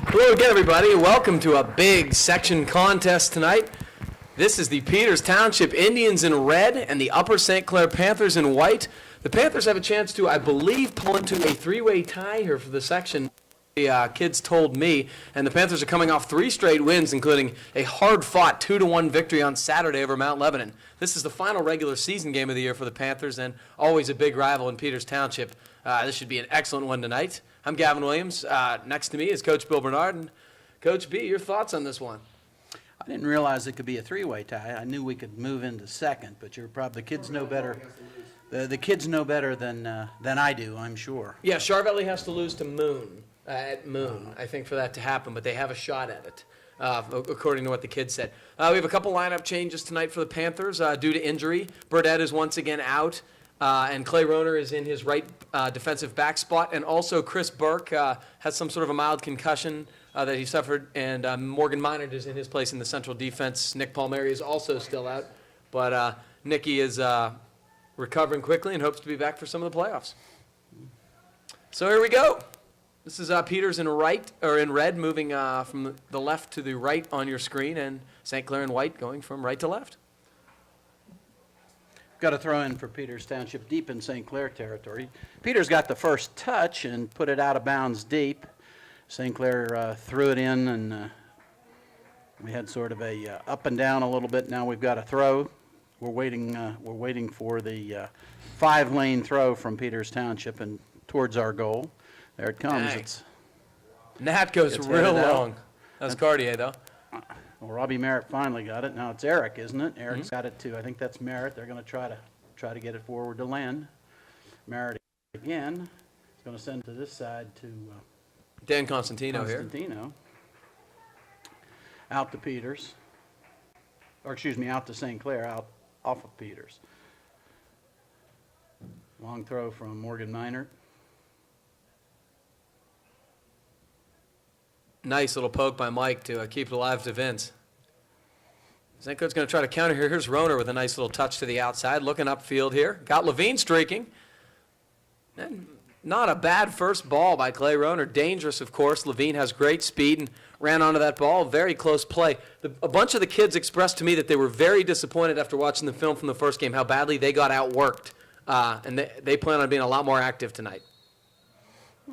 Hello again, everybody. Welcome to a big section contest tonight. This is the Peters Township Indians in red and the Upper St. Clair Panthers in white. The Panthers have a chance to, I believe, pull into a three-way tie here for the section. The kids told me, and the Panthers are coming off 3 straight wins, including a hard-fought 2-1 victory on Saturday over Mount Lebanon. This is the final regular season game of the year for the Panthers, and always a big rival in Peters Township. This should be an excellent one tonight. I'm Gavin Williams. Next to me is Coach Bill Bernard. And Coach B, your thoughts on this one? I didn't realize it could be a 3-way tie. I knew we could move into second, but the kids know better. The kids know better than I do, I'm sure. Yeah, Charvelli has to lose to Moon. At Moon, I think, for that to happen, but they have a shot at it, according to what the kids said. We have a couple lineup changes tonight for the Panthers due to injury. Burdett is once again out, and Clay Roner is in his right defensive back spot, and also Chris Burke has some sort of a mild concussion that he suffered, and Morgan Minard is in his place in the central defense. Nick Palmieri is also still out, but Nicky is recovering quickly and hopes to be back for some of the playoffs. So here we go. This is Peters in red, moving from the left to the right on your screen, and St. Clair in white going from right to left. Got to throw in for Peters Township deep in St. Clair territory. Peters got the first touch and put it out of bounds deep. St. Clair threw it in, and we had sort of a up and down a little bit. Now we've got a throw. We're waiting for the 5-lane throw from Peters Township and towards our goal. There it comes. Dang. Nat goes real long. That's Cartier, though. Well, Robbie Merritt finally got it. Now it's Eric, isn't it? Eric's got it too. I think that's Merritt. They're going to try to get it forward to Len. Merritt again. He's going to send to this side to Dan Constantino here. Out to Peters. Or excuse me, out to St. Clair, out off of Peters. Long throw from Morgan Minard. Nice little poke by Mike to keep it alive to Vince. St. Clair's going to try to counter here. Here's Roner with a nice little touch to the outside, looking upfield here. Got Levine streaking. And not a bad first ball by Clay Roner. Dangerous, of course. Levine has great speed and ran onto that ball. Very close play. A bunch of the kids expressed to me that they were very disappointed after watching the film from the first game, how badly they got outworked. And they plan on being a lot more active tonight.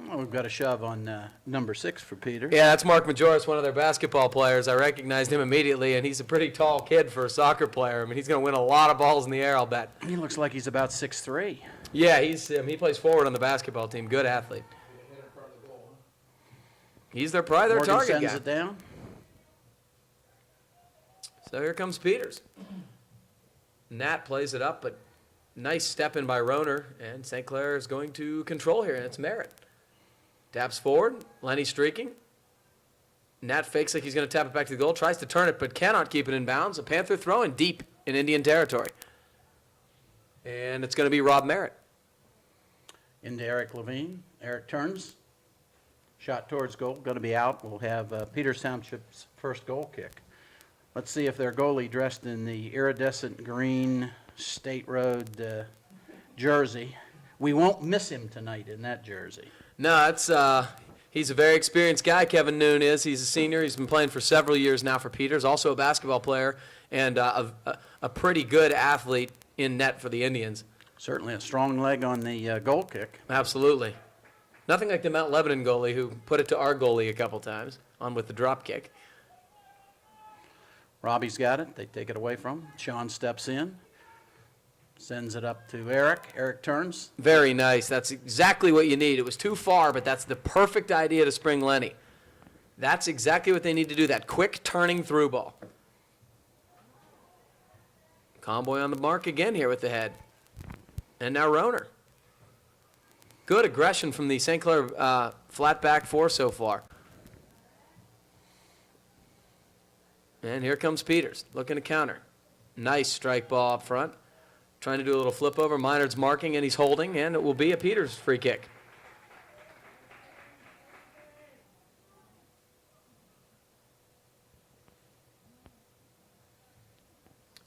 Well, we've got a shove on number 6 for Peters. Yeah, that's Mark Majoris, one of their basketball players. I recognized him immediately, and he's a pretty tall kid for a soccer player. I mean, he's going to win a lot of balls in the air, I'll bet. He looks like he's about 6'3". Yeah, he plays forward on the basketball team. Good athlete. He's probably their Morgan target sends guy. it down. So here comes Peters. Nat plays it up, but nice step in by Roner, and St. Clair is going to control here, and it's Merritt. Taps forward, Lenny streaking. Nat fakes like he's going to tap it back to the goal, tries to turn it, but cannot keep it in bounds. A Panther throwing deep in Indian territory. And it's going to be Rob Merritt. Into Eric Levine. Eric turns. Shot towards goal. Going to be out. We'll have Peters Township's first goal kick. Let's see if their goalie, dressed in the iridescent green State Road jersey. We won't miss him tonight in that jersey. No, he's a very experienced guy, Kevin Noon is. He's a senior. He's been playing for several years now for Peters, also a basketball player, and a pretty good athlete in net for the Indians. Certainly a strong leg on the goal kick. Absolutely. Nothing like the Mount Lebanon goalie who put it to our goalie a couple times on with the drop kick. Robbie's got it. They take it away from him. Sean steps in. Sends it up to Eric. Eric turns. Very nice. That's exactly what you need. It was too far, but that's the perfect idea to spring Lenny. That's exactly what they need to do, that quick turning through ball. Conboy on the mark again here with the head. And now Roner. Good aggression from the St. Clair flat back four so far. And here comes Peters, looking to counter. Nice strike ball up front. Trying to do a little flip over. Minard's marking, and he's holding, and it will be a Peters free kick.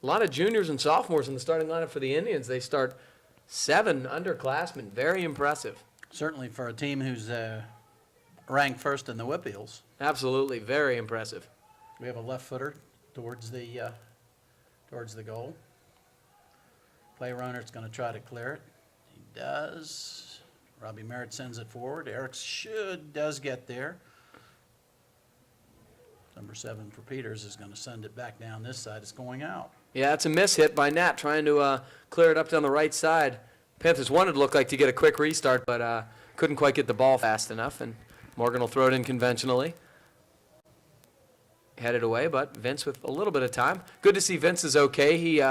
A lot of juniors and sophomores in the starting lineup for the Indians. They start 7 underclassmen. Very impressive. Certainly for a team who's ranked first in the Whip Eels. Absolutely, very impressive. We have a left footer towards the goal. Play runner's going to try to clear it. He does. Robbie Merritt sends it forward. Eric does get there. Number 7 for Peters is going to send it back down this side. It's going out. Yeah, it's a miss hit by Nat trying to clear it up down the right side. Panthers wanted to look like to get a quick restart, but couldn't quite get the ball fast enough, and Morgan will throw it in conventionally. Headed away, but Vince with a little bit of time. Good to see Vince is okay. He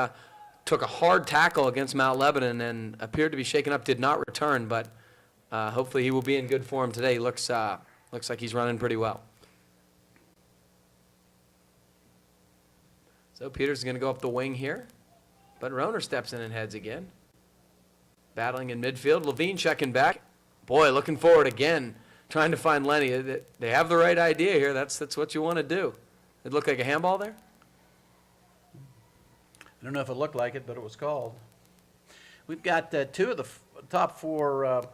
took a hard tackle against Mount Lebanon and appeared to be shaken up, did not return, but hopefully he will be in good form today. He looks like he's running pretty well. So Peters is going to go up the wing here, but Roner steps in and heads again. Battling in midfield, Levine checking back. Boy, looking forward again, trying to find Lenny. They have the right idea here. That's what you want to do. It looked like a handball there? I don't know if it looked like it, but it was called. We've got 2 of the top 4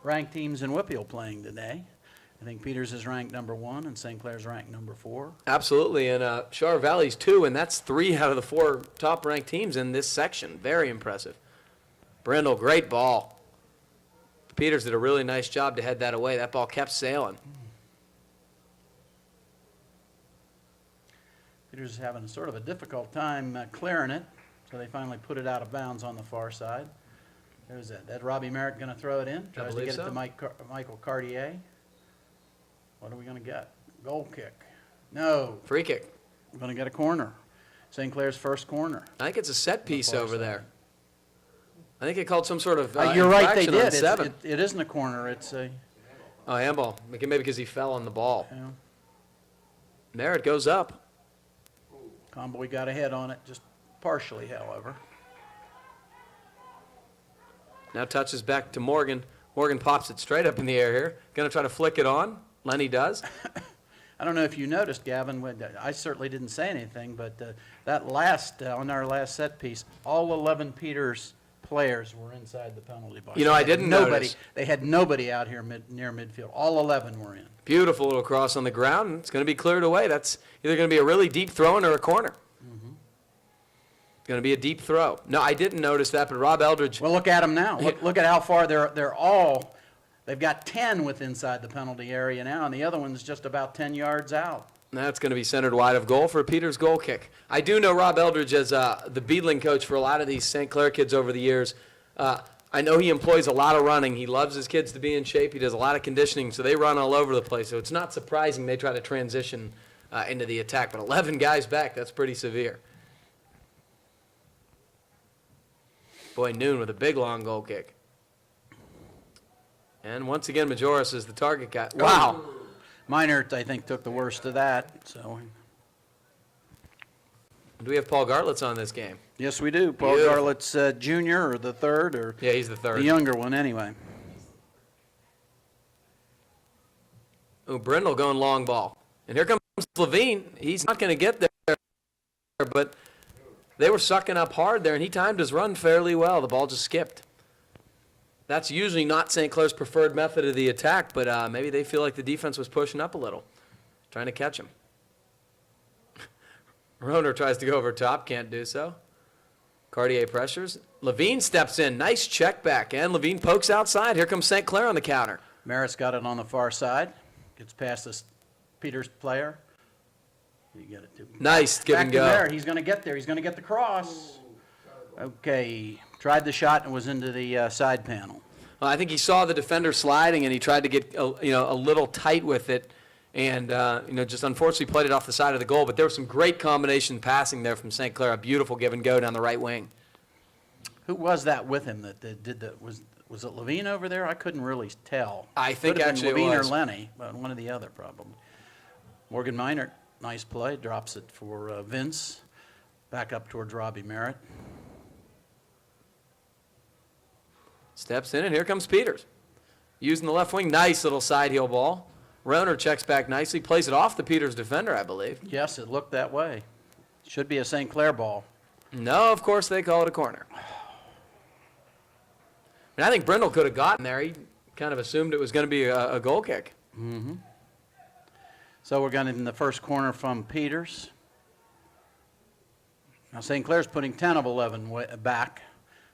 ranked teams in Whitfield playing today. I think Peters is ranked number 1 and St. Clair's ranked number 4. Absolutely, and Char Valley's 2, and that's 3 out of the 4 top-ranked teams in this section. Very impressive. Brindle, great ball. Peters did a really nice job to head that away. That ball kept sailing. Peters is having sort of a difficult time clearing it, so they finally put it out of bounds on the far side. There's that. Robbie Merritt going to throw it in. Tries to get it to Michael Cartier. What are we going to get? Goal kick. No. Free kick. We're going to get a corner. St. Clair's first corner. I think it's a set piece over there. I think it called some sort of you're right, they infraction on did. 7. It isn't a corner. It's a... Oh, handball. Maybe because he fell on the ball. Yeah. Merritt goes up. Conboy got ahead on it, just partially, however. Now touches back to Morgan. Morgan pops it straight up in the air here. Going to try to flick it on. Lenny does. I don't know if you noticed, Gavin, I certainly didn't say anything, but that last, on our last set piece, all 11 Peters players were inside the penalty box. You know, I didn't notice. They had nobody out here near midfield. All 11 were in. Beautiful little cross on the ground. And it's going to be cleared away. That's either going to be a really deep throw in or a corner. It's going to be a deep throw. No, I didn't notice that, but Rob Eldridge. Well, look at them now. Look at how far they've got 10 with inside the penalty area now, and the other one's just about 10 yards out. That's going to be centered wide of goal for Peters' goal kick. I do know Rob Eldridge as the Beadling coach for a lot of these St. Clair kids over the years. I know he employs a lot of running. He loves his kids to be in shape. He does a lot of conditioning, so they run all over the place. So it's not surprising they try to transition into the attack. But 11 guys back, that's pretty severe. Boy, Noon with a big, long goal kick. And once again, Majoris is the target guy. Wow. Minert, I think, took the worst of that. So, Do we have Paul Gartlitz on this game? yes, we do. Paul Beautiful. Garlett's junior or the third, or Yeah, he's the third. the younger one anyway. Oh, Brindle going long ball. And here comes Levine. He's not going to get there, but they were sucking up hard there, and he timed his run fairly well. The ball just skipped. That's usually not St. Clair's preferred method of the attack, but maybe they feel like the defense was pushing up a little, trying to catch him. Roner tries to go over top, can't do so. Cartier pressures. Levine steps in. Nice check back, and Levine pokes outside. Here comes St. Clair on the counter. Merritt's got it on the far side. Gets past this Peters player. You get it to Nice give and back to go. Merritt. He's going to get there. He's going to get the cross. Okay. Tried the shot and was into the side panel. Well, I think he saw the defender sliding, and he tried to get a little tight with it, and just unfortunately played it off the side of the goal. But there was some great combination passing there from St. Clair. A beautiful give and go down the right wing. Who was that with him that did that? Was it Levine over there? I couldn't really tell. I think Could have actually been it Levine was. or Lenny, but one or the other probably. Morgan Minert, nice play, drops it for Vince. Back up towards Robbie Merritt. Steps in, and here comes Peters. Using the left wing, nice little side heel ball. Roner checks back nicely, plays it off the Peters defender, I believe. Yes, it looked that way. Should be a St. Clair ball. No, of course they call it a corner. And I think Brindle could have gotten there. He kind of assumed it was going to be a goal kick. So we're going in the first corner from Peters. Now St. Clair's putting 10 of 11 back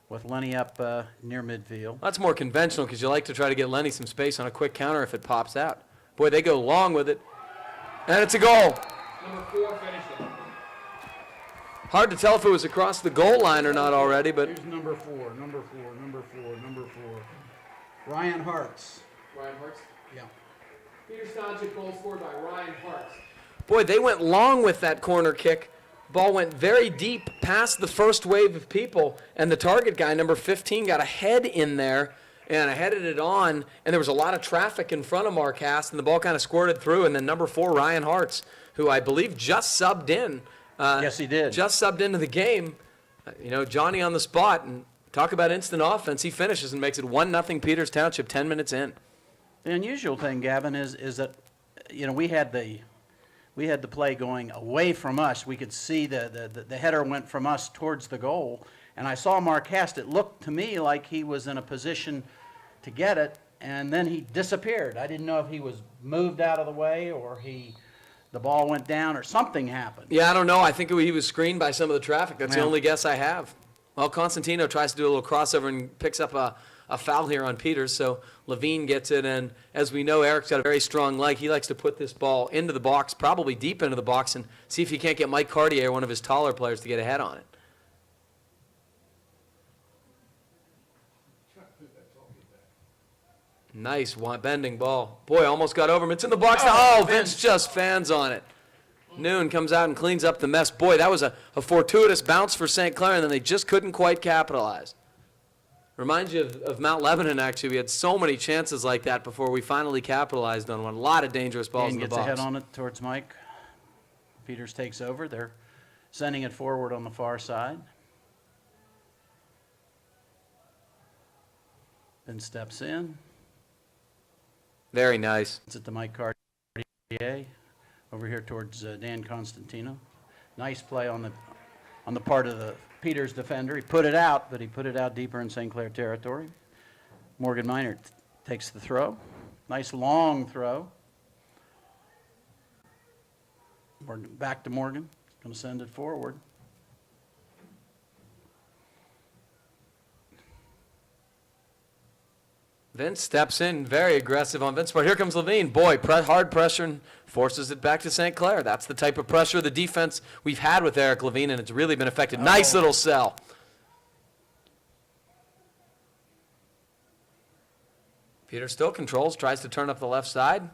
with Lenny up near midfield. That's more conventional because you like to try to get Lenny some space on a quick counter if it pops out. Boy, they go long with it. And it's a goal. Number 4 finished it. Hard to tell if it was across the goal line or not already, but Here's number 4. Ryan Hartz. Ryan Hartz. Yeah. Peters Township goal scored by Ryan Hartz. boy, they went long with that corner kick. Ball went very deep past the first wave of people, and the target guy, number 15, got a head in there and headed it on, and there was a lot of traffic in front of Marcast, and the ball kind of squirted through, and then number 4, Ryan Hartz, who I believe just subbed in. Yes, he did. Just subbed into the game. Johnny on the spot, and talk about instant offense. He finishes and makes it 1-0 Peters Township 10 minutes in. The unusual thing, Gavin, is that, we had the play going away from us. We could see the header went from us towards the goal. And I saw Marcast. It looked to me like he was in a position to get it, and then he disappeared. I didn't know if he was moved out of the way or the ball went down or something happened. Yeah, I don't know. I think he was screened by some of the traffic. That's the Yeah. only guess I have. Well, Constantino tries to do a little crossover and picks up a foul here on Peters, so Levine gets it, and as we know, Eric's got a very strong leg. He likes to put this ball into the box, probably deep into the box, and see if he can't get Mike Cartier, one of his taller players, to get a head on it. Nice bending ball. Boy, almost got over him. It's in the box now. Oh, Vince just fans on it. Noon comes out and cleans up the mess. Boy, that was a fortuitous bounce for St. Clair, and then they just couldn't quite capitalize. Reminds you of Mount Lebanon, actually. We had so many chances like that before we finally capitalized on one. A lot of dangerous balls Dan in the gets a head box. on it towards Mike. Peters takes over. They're sending it forward on the far side. Then steps in. Very nice. It's at the Mike Cartier over here towards Dan Constantino. Nice play on the part of the Peters defender. He put it out, but he put it out deeper in St. Clair territory. Morgan Minor takes the throw. Nice long throw. Back to Morgan. Going to send it forward. Vince steps in, very aggressive on Vince's part. Here comes Levine. Boy, hard pressure and forces it back to St. Clair. That's the type of pressure, the defense we've had with Eric Levine, and it's really been effective. Nice little sell. Peter still controls, tries to turn up the left side. Nate's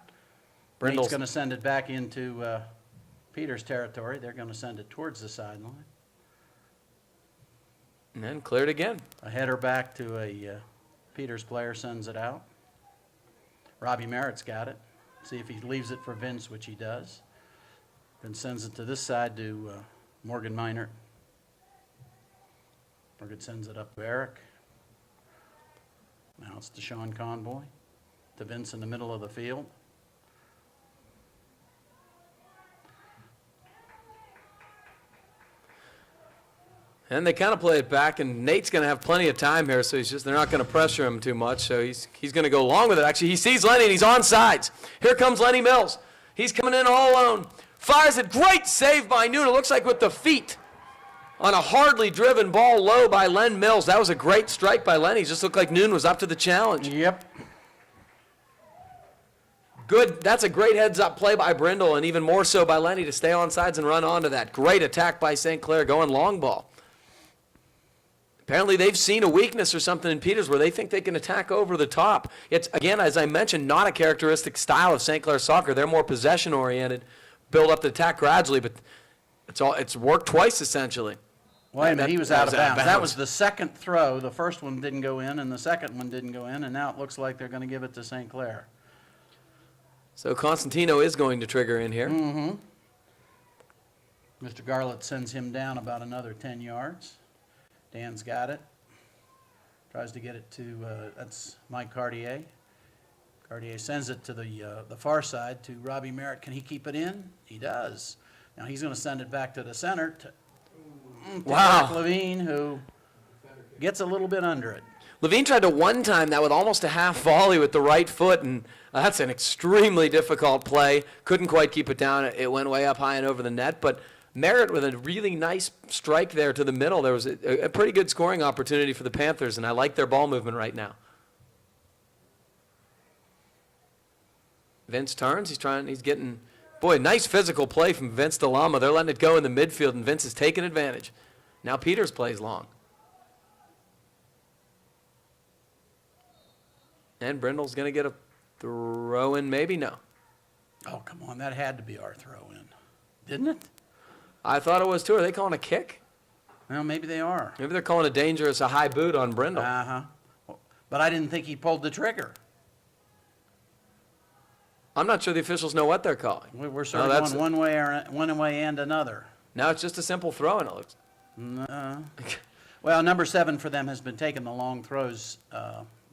Brindle's going to send it back into Peters territory. They're going to send it towards the sideline. and then cleared again. A header back to a Peters player sends it out. Robbie Merritt's got it. See if he leaves it for Vince, which he does. Then sends it to this side to Morgan Minor. Morgan sends it up to Eric. Now it's to Sean Conboy. To Vince in the middle of the field. And they kind of play it back, and Nate's going to have plenty of time here, so they're not going to pressure him too much, so he's going to go along with it. Actually, he sees Lenny, and he's on sides. Here comes Lenny Mills. He's coming in all alone. Fires it. Great save by Noon. It looks like with the feet on a hardly driven ball low by Len Mills. That was a great strike by Lenny. It just looked like Noon was up to the challenge. Yep. Good. That's a great heads-up play by Brindle, and even more so by Lenny to stay on sides and run onto that. Great attack by St. Clair going long ball. Apparently they've seen a weakness or something in Peters where they think they can attack over the top. It's, again, as I mentioned, not a characteristic style of St. Clair soccer. They're more possession-oriented, build up the attack gradually, but it's worked twice essentially. Wait a minute, he was out of bounds. That bounds. was the second throw. The first one didn't go in, and the second one didn't go in, and now it looks like they're going to give it to St. Clair. So Constantino is going to trigger in here. Mm-hmm. Mr. Garlett sends him down about another 10 yards. Dan's got it. Tries to get it to, that's Mike Cartier. Cartier sends it to the far side to Robbie Merritt. Can he keep it in? He does. Now he's going to send it back to the center to Wow. Eric Levine, who gets a little bit under it. Levine tried to one-time that with almost a half volley with the right foot, and that's an extremely difficult play. Couldn't quite keep it down. It went way up high and over the net, but Merritt with a really nice strike there to the middle. There was a pretty good scoring opportunity for the Panthers, and I like their ball movement right now. Vince turns. He's getting, boy, nice physical play from Vince DeLama. They're letting it go in the midfield, and Vince is taking advantage. Now Peters plays long. And Brindle's going to get a throw in, maybe? No. Oh, come on. That had to be our throw in, didn't it? I thought it was too. Are they calling a kick? Well, maybe they are. Maybe they're calling a high boot on Brindle. Uh-huh. But I didn't think he pulled the trigger. I'm not sure the officials know what they're calling. We're sort of going one way and another. Now it's just a simple throw, and it looks. Well, number 7 for them has been taking the long throws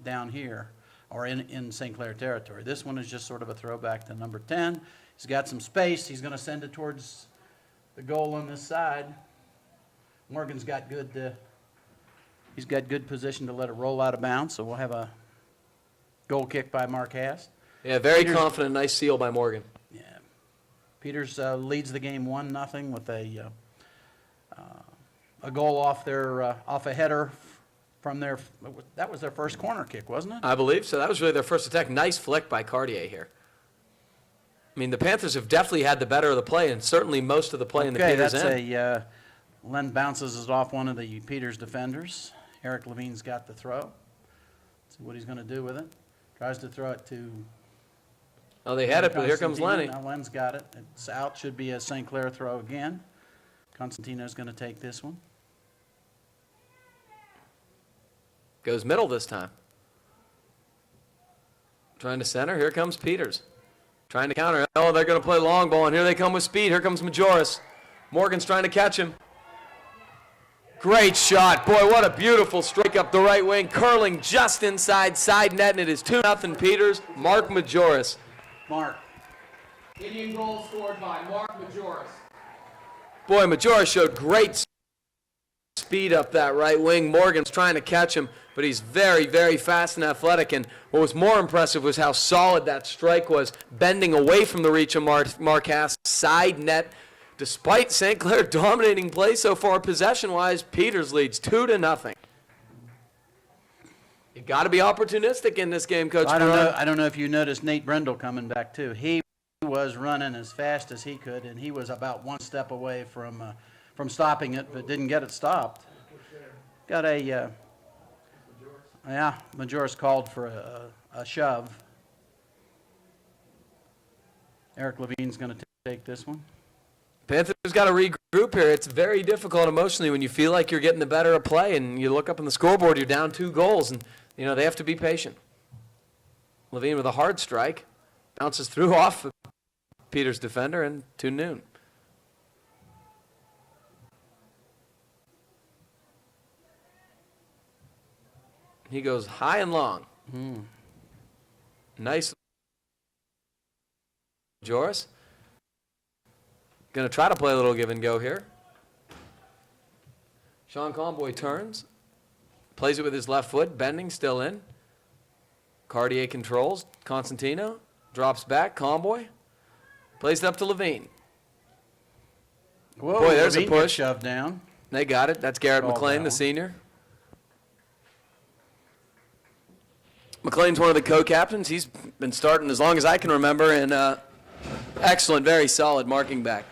down here, or in St. Clair territory. This one is just sort of a throwback to number 10. He's got some space. He's going to send it towards the goal on this side. Morgan's got good. He's got good position to let it roll out of bounds. So we'll have a goal kick by Mark Hast. Yeah, very confident. Nice seal by Morgan. Yeah, Peters leads the game 1-0 with a goal off a header from their. That was their first corner kick, wasn't it? I believe so. That was really their first attack. Nice flick by Cartier here. I mean, the Panthers have definitely had the better of the play, and certainly most of the play in the Peters end. Okay, that's Len bounces it off one of the Peters defenders. Eric Levine's got the throw. Let's see what he's going to do with it. Tries to throw it to. Oh, they had it, but here comes Lenny. Now Len's got it. It's out. Should be a St. Clair throw again. Constantino's going to take this one. Goes middle this time. Trying to center. Here comes Peters. Trying to counter. Oh, they're going to play long ball, and here they come with speed. Here comes Majoris. Morgan's trying to catch him. Great shot. Boy, what a beautiful strike up the right wing. Curling just inside side net, and it is 2-0 Peters. Mark Majoris. Mark. Indian goal scored by Mark Majoris. Boy, Majoris showed great speed up that right wing. Morgan's trying to catch him, but he's very, very fast and athletic. And what was more impressive was how solid that strike was, bending away from the reach of Marquez, side net. Despite St. Clair dominating play so far possession-wise, Peters leads 2-0. You got to be opportunistic in this game, Coach. I don't know if you noticed Nate Brindle coming back too. He was running as fast as he could, and he was about one step away from stopping it, but didn't get it stopped. Got a Majoris called for a shove. Eric Levine's going to take this one. Panthers got to regroup here. It's very difficult emotionally when you feel like you're getting the better of play, and you look up on the scoreboard, you're down 2 goals, and they have to be patient. Levine with a hard strike, bounces through off Peters' defender, and to noon. He goes high and long. Nice. Joris. Going to try to play a little give and go here. Sean Conboy turns. Plays it with his left foot. Bending, still in. Cartier controls. Constantino drops back. Conboy plays it up to Levine. Whoa, boy, there's Levine a push. gets shoved down. They got it. That's Garrett Ball McLean, down. the senior. McLean's one of the co-captains. He's been starting as long as I can remember, and excellent, very solid marking back.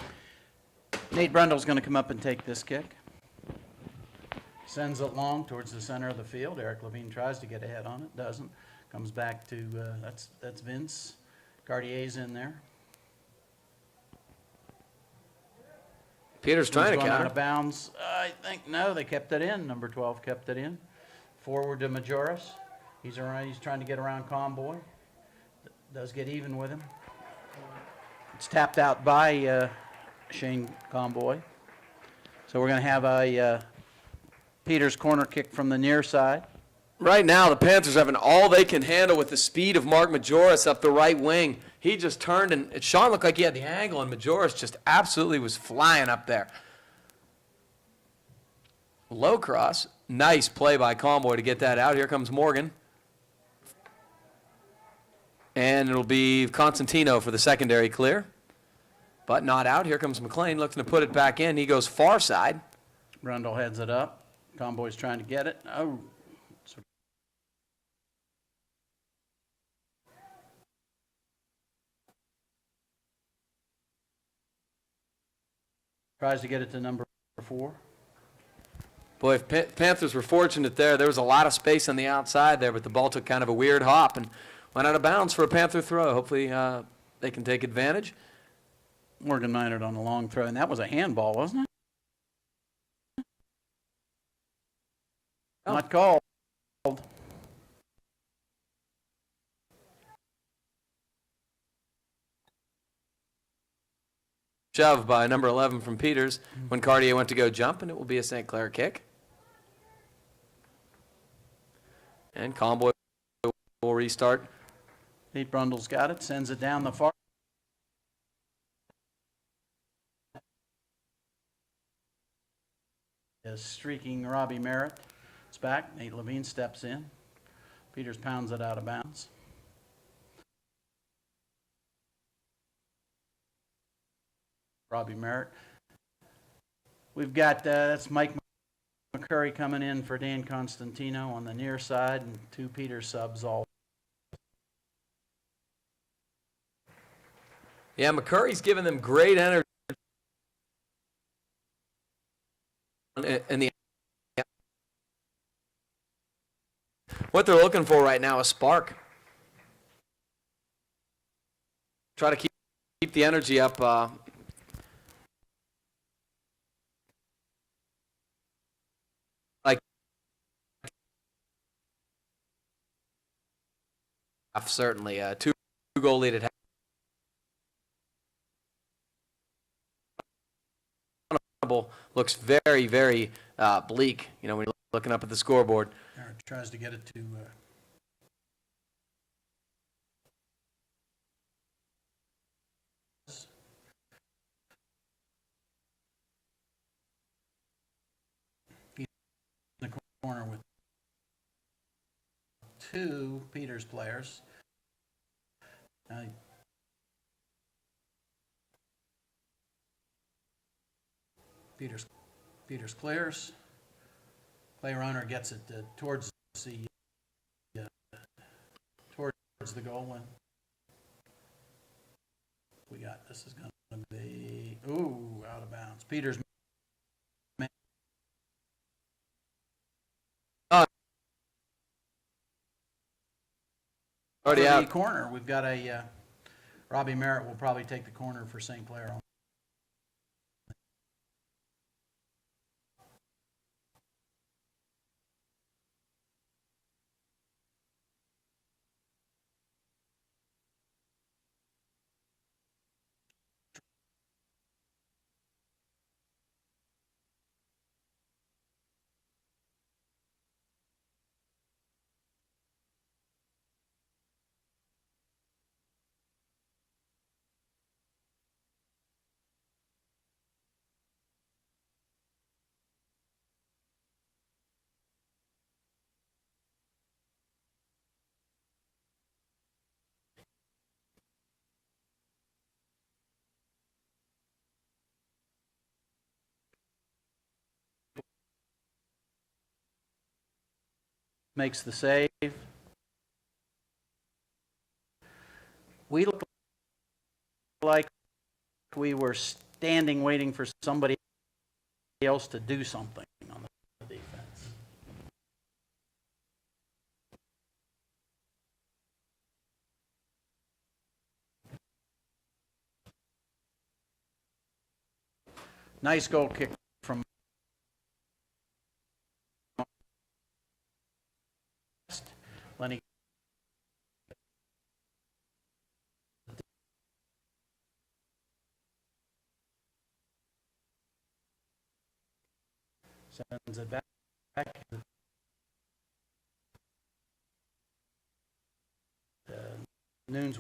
Nate Brundle's going to come up and take this kick. Sends it long towards the center of the field. Eric Levine tries to get ahead on it, doesn't. Comes back to, that's Vince. Cartier's in there. Peter's trying to Going out counter. of bounds. I think, no, they kept it in. Number 12 kept it in. Forward to Majoris. He's around. He's trying to get around Conboy. Does get even with him. It's tapped out by Shane Conboy. So we're going to have a Peters corner kick from the near side. Right now, the Panthers are having all they can handle with the speed of Mark Majoris up the right wing. He just turned, and Sean looked like he had the angle, and Majoris just absolutely was flying up there. Low cross. Nice play by Conboy to get that out. Here comes Morgan. And it'll be Constantino for the secondary clear. But not out. Here comes McLean looking to put it back in. He goes far side. Rundle heads it up. Conboy's trying to get it. Oh. Tries to get it to number 4. Boy, if Panthers were fortunate there. There was a lot of space on the outside there, but the ball took kind of a weird hop and went out of bounds for a Panther throw. Hopefully they can take advantage. Morgan Minard on a long throw, and that was a handball, wasn't it? Oh. Not called. Shove by number 11 from Peters when Cartier went to go jump, and it will be a St. Clair kick. And Conboy will restart. Pete Brundle's got it, sends it down the far. Is streaking Robbie Merritt. It's back. Nate Levine steps in. Peters pounds it out of bounds. Robbie Merritt. We've got, that's Mike McCurry coming in for Dan Constantino on the near side, and 2 Peters subs all. Yeah, McCurry's giving them great energy. And what they're looking for right now is spark. Try to keep the energy up. Certainly, 2-goal lead at half. Looks very, very bleak. You know, when you're looking up at the scoreboard. Merritt tries to get it to. In the corner with 2 Peters players. Peters clears. Clay runner gets it towards the goal line. We got this is going to be out of bounds. Peters. Already out. Corner. We've got a Robbie Merritt will probably take the corner for St. Clair. Makes the save. We look like we were standing waiting for somebody else to do something on the defense. Nice goal kick from Lenny. Sends it back. Noon's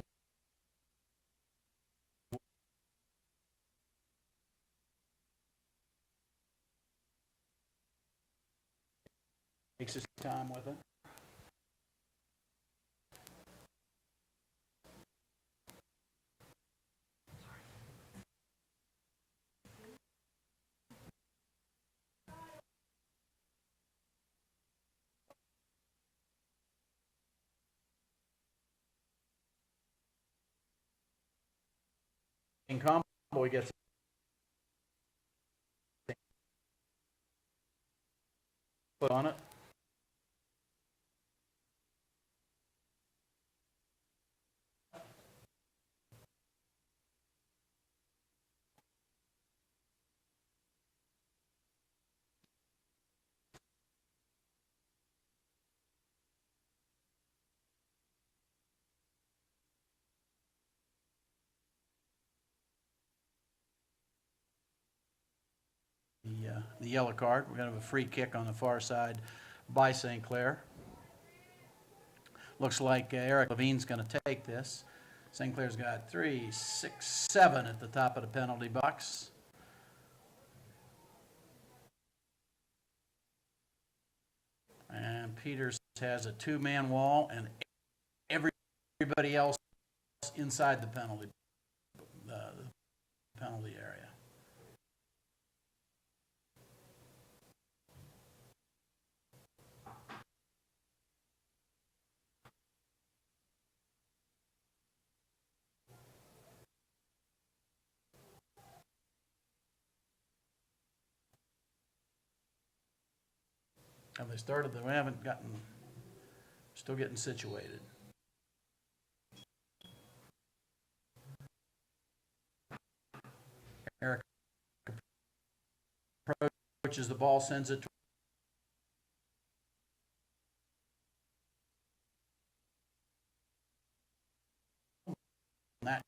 Takes his time with it. In combo, he gets put on it. The yellow card. We're going to have a free kick on the far side by St. Clair. Looks like Eric Levine's going to take this. St. Clair's got 3, 6, 7 at the top of the penalty box. And Peters has a two-man wall and everybody else inside the penalty area. Have they started? We haven't gotten, still getting situated. Eric approaches the ball, sends it to that.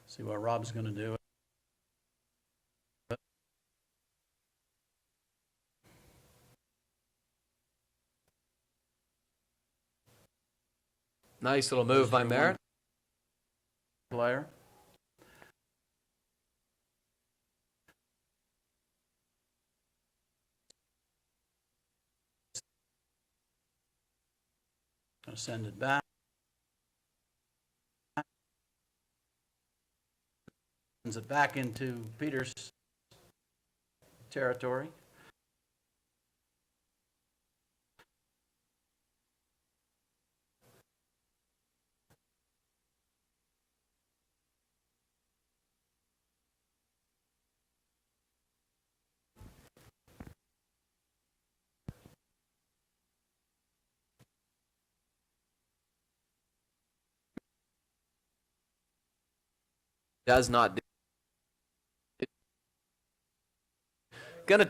See what Rob's going to do. Nice little move by Merritt. Player. Going to send it back. Sends it back into Peters' territory. Does not do. Gonna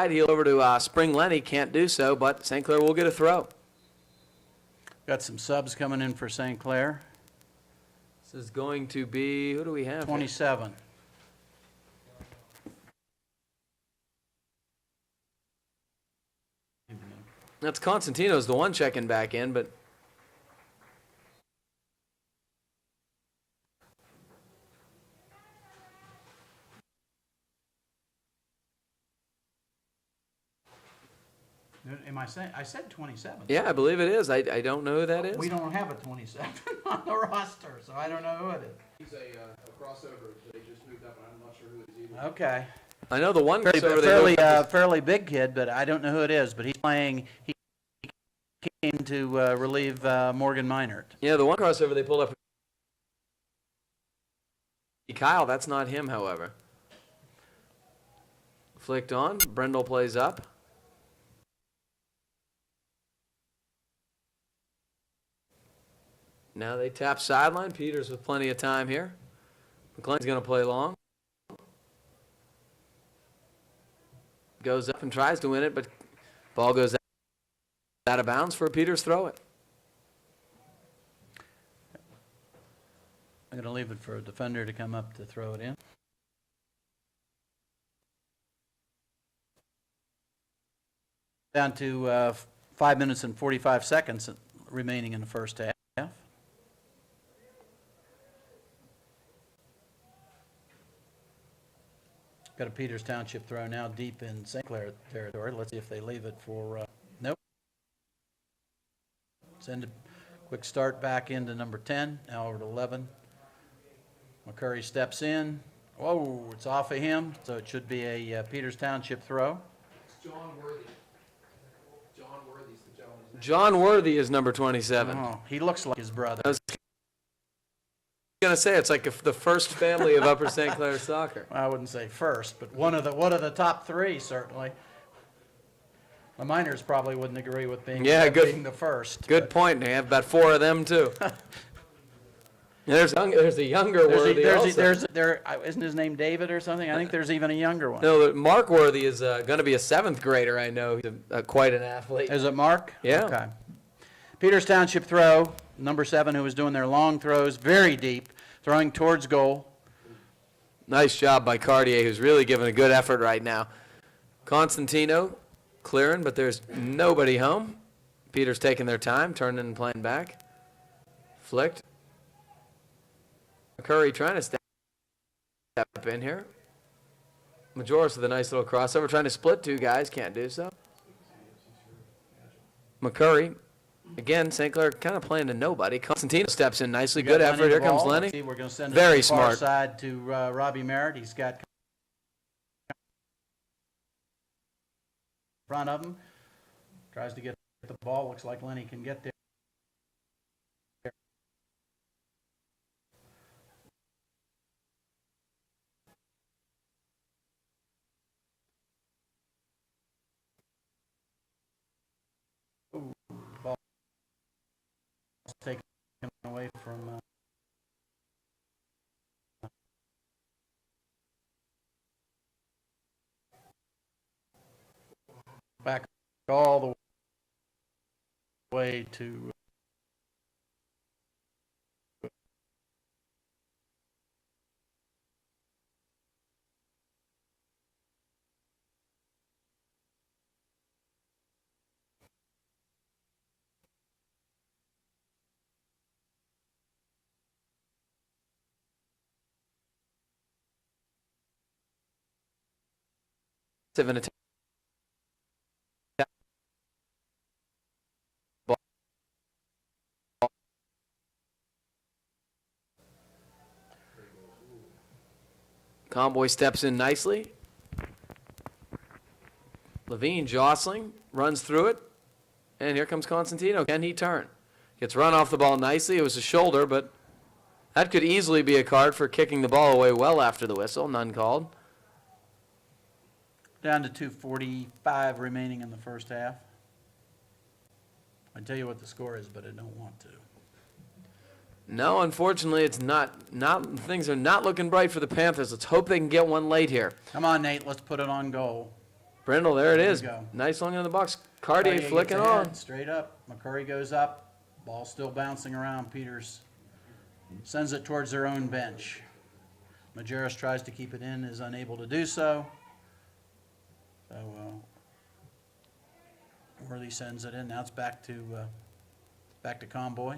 heel over to Spring Lenny, can't do so, but St. Clair will get a throw. Got some subs coming in for St. Clair. This is going to be, who do we have? 27. That's Constantino's the one checking back in, but Am I saying? I said 27. yeah, I believe it is. I don't know who that is. We don't have a 27 on the roster, so I don't know who it is. He's a crossover that he just moved up, and I'm not sure who it is either. Okay. I know the one crossover they Fairly, moved up is- fairly big kid, but I don't know who it is. But he's playing. He came to relieve Morgan Minert. Yeah, the one crossover they pulled up. Kyle, that's not him, however. Flicked on. Brendel plays up. Now they tap sideline. Peters with plenty of time here. McLean's going to play long. goes up and tries to win it, but ball goes out of bounds for a Peters throw it. I'm going to leave it for a defender to come up to throw it in. Down to 5 minutes and 45 seconds remaining in the first half. Got a Peters Township throw now deep in St. Clair territory. Let's see if they leave it for, nope. Send a quick start back into number 10, now over to 11. McCurry steps in. Whoa, it's off of him, so it should be a Peters Township throw. It's John Worthy. John Worthy's the gentleman's name. John Worthy is number 27. Oh, he looks like his brother. I was going to say, it's like the first family of Upper St. Clair soccer. I wouldn't say first, but one of the top three, certainly. The miners probably wouldn't agree with being the first. Good point. They have about 4 of them, too. There's a younger Worthy also. Isn't his name David or something? I think there's even a younger one. No, Mark Worthy is going to be a 7th grader, I know. He's quite an athlete. Is it Mark? Yeah. Okay. Peters Township throw, number 7, who was doing their long throws, very deep, throwing towards goal. Nice job by Cartier, who's really giving a good effort right now. Constantino clearing, but there's nobody home. Peters taking their time, turning and playing back. Flicked. McCurry trying to step in here. Majoris with a nice little crossover, trying to split 2 guys, can't do so. McCurry, again, St. Clair kind of playing to nobody. Constantino steps in nicely, good effort. Here comes Lenny. We're going to send it Very to the far smart. side to Robbie Merritt. He's got in front of him. Tries to get the ball. Looks like Lenny can get there. Ball taken away from back all the way to An attack. Conboy steps in nicely. Levine jostling, runs through it, and here comes Constantino. Can he turn? Gets run off the ball nicely. It was a shoulder, but that could easily be a card for kicking the ball away well after the whistle. None called. down to 2:45 remaining in the first half. I tell you what the score is, but I don't want to. No, unfortunately, it's not. Things are not looking bright for the Panthers. Let's hope they can get one late here. Come on, Nate, let's put it on goal. Brindle, there it There we is. go. Nice long in the box. Cartier Cartier flicking gets ahead, on. straight up. McCurry goes up. Ball still bouncing around. Peters sends it towards their own bench. Majerus tries to keep it in, is unable to do so. So Worthy sends it in. Now it's back to Conboy.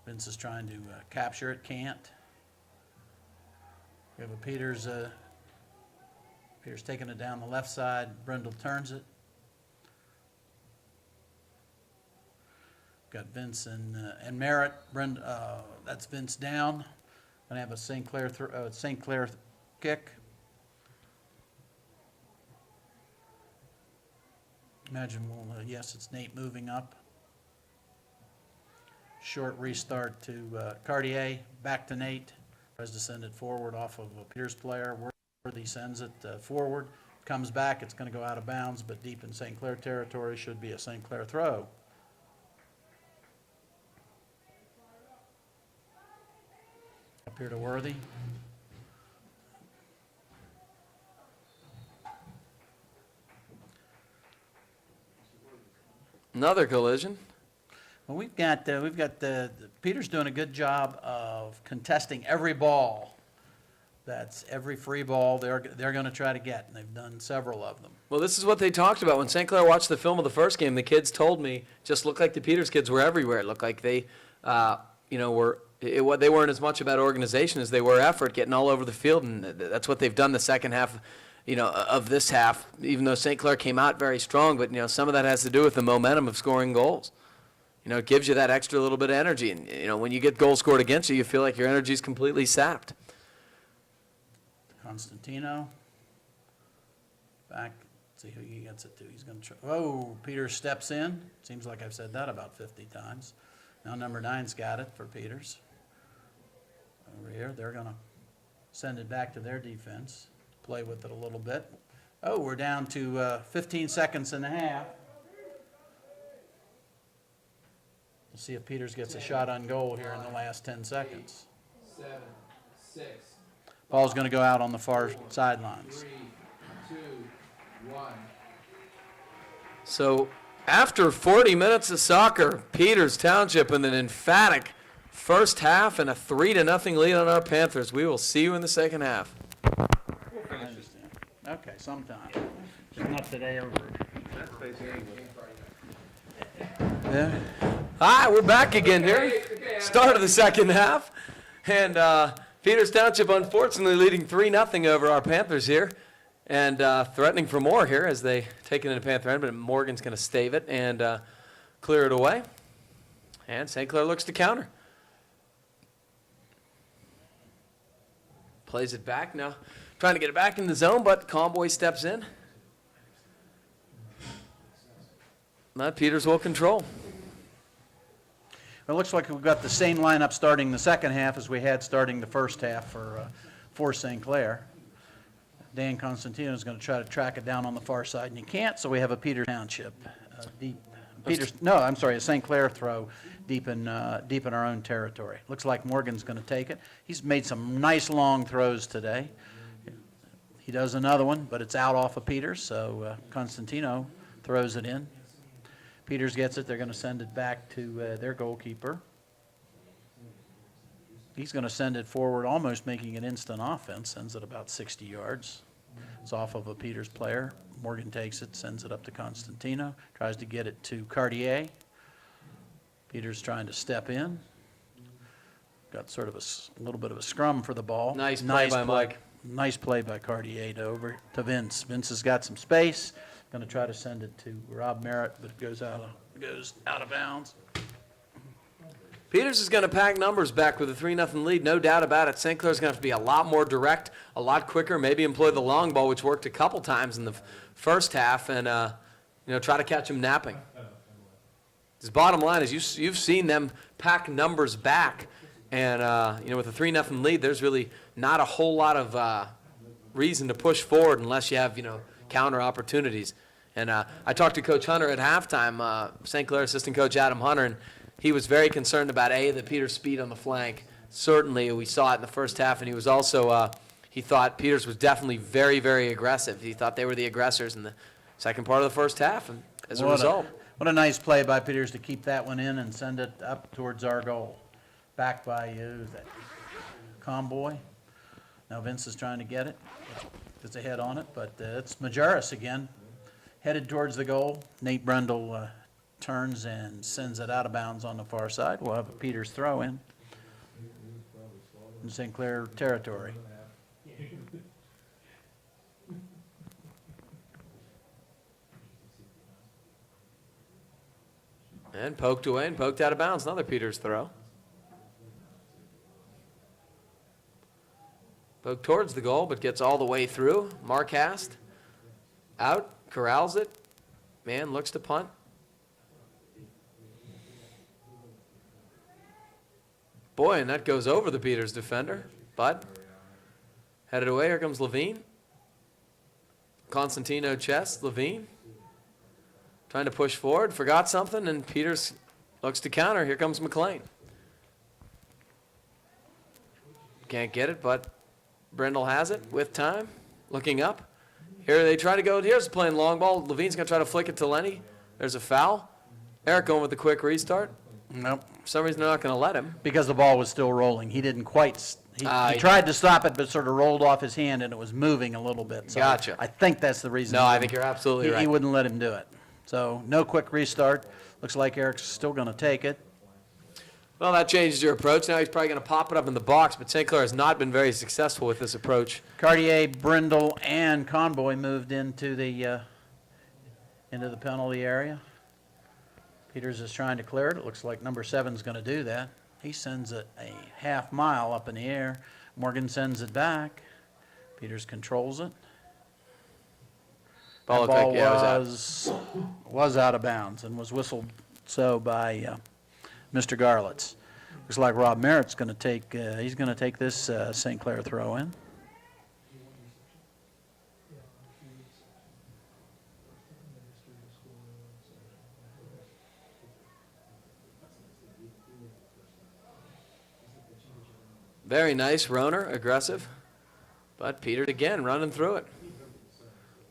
Vince is trying to capture it, can't. We have a Peters taking it down the left side. Brindle turns it. Got Vince and Merritt. That's Vince down. Gonna have a St. Clair kick. Imagine, yes, it's Nate moving up. Short restart to Cartier, back to Nate. Tries to send it forward off of a Peters player. Worthy sends it forward. Comes back, it's going to go out of bounds, but deep in St. Clair territory, should be a St. Clair throw. Up here to Worthy. Another collision. Well, we've got the Peter's doing a good job of contesting every ball. That's every free ball they're going to try to get, and they've done several of them. Well, this is what they talked about. When St. Clair watched the film of the first game, the kids told me just looked like the Peters kids were everywhere. It looked like they, they weren't as much about organization as they were effort, getting all over the field, and that's what they've done the second half, of this half, even though St. Clair came out very strong. But, some of that has to do with the momentum of scoring goals. It gives you that extra little bit of energy. And, when you get goals scored against you, you feel like your energy is completely sapped. Constantino. Back. See who he gets it to. He's going to try. Oh, Peters steps in. Seems like I've said that about 50 times. Now number 9's got it for Peters. Over here, they're going to send it back to their defense. Play with it a little bit. Oh, we're down to 15 seconds and a half. We'll see if Peters gets a shot on goal here in the last 10 seconds. 7, 6, Ball's going to go out on the far sidelines. 3, 2, 1. So after 40 minutes of soccer, Peters Township with an emphatic first half and a 3-0 lead on our Panthers. We will see you in the second half. I understand. Okay, sometime. Just not today or. Yeah. Hi, we're back again here. Start of the second half. And Peters Township unfortunately leading 3-0 over our Panthers here. And threatening for more here as they take it into Panther end. But Morgan's going to stave it and clear it away. And St. Clair looks to counter. Plays it back now. Trying to get it back in the zone, but Conboy steps in. Now Peters will control. Well, it looks like we've got the same lineup starting the second half as we had starting the first half for St. Clair. Dan Constantino is going to try to track it down on the far side, and he can't, so we have a Peters Township deep. A St. Clair throw deep in our own territory. Looks like Morgan's going to take it. He's made some nice long throws today. He does another one, but it's out off of Peters, so Constantino throws it in. Peters gets it. They're going to send it back to their goalkeeper. He's going to send it forward, almost making an instant offense. Sends it about 60 yards. It's off of a Peters player. Morgan takes it, sends it up to Constantino. Tries to get it to Cartier. Peters trying to step in. Got sort of a little bit of a scrum for the ball. Nice play by Mike. Nice play by Cartier over to Vince. Vince has got some space. Going to try to send it to Rob Merritt, but it goes out of bounds. Peters is going to pack numbers back with a 3-0 lead, no doubt about it. St. Clair's going to have to be a lot more direct, a lot quicker, maybe employ the long ball, which worked a couple times in the first half, and try to catch him napping. His bottom line is you've seen them pack numbers back, and with a 3-0 lead, there's really not a whole lot of reason to push forward unless you have counter opportunities. And I talked to Coach Hunter at halftime, St. Clair assistant coach Adam Hunter, and he was very concerned about the Peters' speed on the flank. Certainly, we saw it in the first half, and he was also he thought Peters was definitely very, very aggressive. He thought they were the aggressors in the second part of the first half, and as a result. What a nice play by Peters to keep that one in and send it up towards our goal. Back by who's that? Conboy. Now Vince is trying to get it. Gets a head on it, but it's Majerus again. Headed towards the goal. Nate Brundle turns and sends it out of bounds on the far side. We'll have a Peters throw in St. Clair territory. And poked away and poked out of bounds. Another Peters throw. Poked towards the goal, but gets all the way through. Marcast out, corrals it. Man looks to punt. Boy, and that goes over the Peters defender. But headed away. Here comes Levine. Constantino chest. Levine trying to push forward. Forgot something, and Peters looks to counter. Here comes McLean. Can't get it, but Brendel has it with time. Looking up. Here they try to go. Here's playing long ball. Levine's going to try to flick it to Lenny. There's a foul. Eric going with the quick restart. Nope. For some reason, they're not going to let him. Because the ball was still rolling. He didn't quite, he He tried to stop it, but sort of rolled off his hand, and it was moving a little bit. So Gotcha. I think that's the reason. No, he I wouldn't- think you're absolutely right. He wouldn't let him do it. So no quick restart. Looks like Eric's still going to take it. Well, that changes your approach. Now he's probably going to pop it up in the box, but St. Clair has not been very successful with this approach. Cartier, Brindle, and Convoy moved into the penalty area. Peters is trying to clear it. It looks like number 7's going to do that. He sends it a half mile up in the air. Morgan sends it back. Peters controls it. Ball That looked like, ball yeah, it was out. was out of bounds and was whistled so by Mr. Garlitz. Looks like Rob Merritt's going to take, he's going to take this St. Clair throw in. Very nice, Roner, aggressive. But Peters again running through it.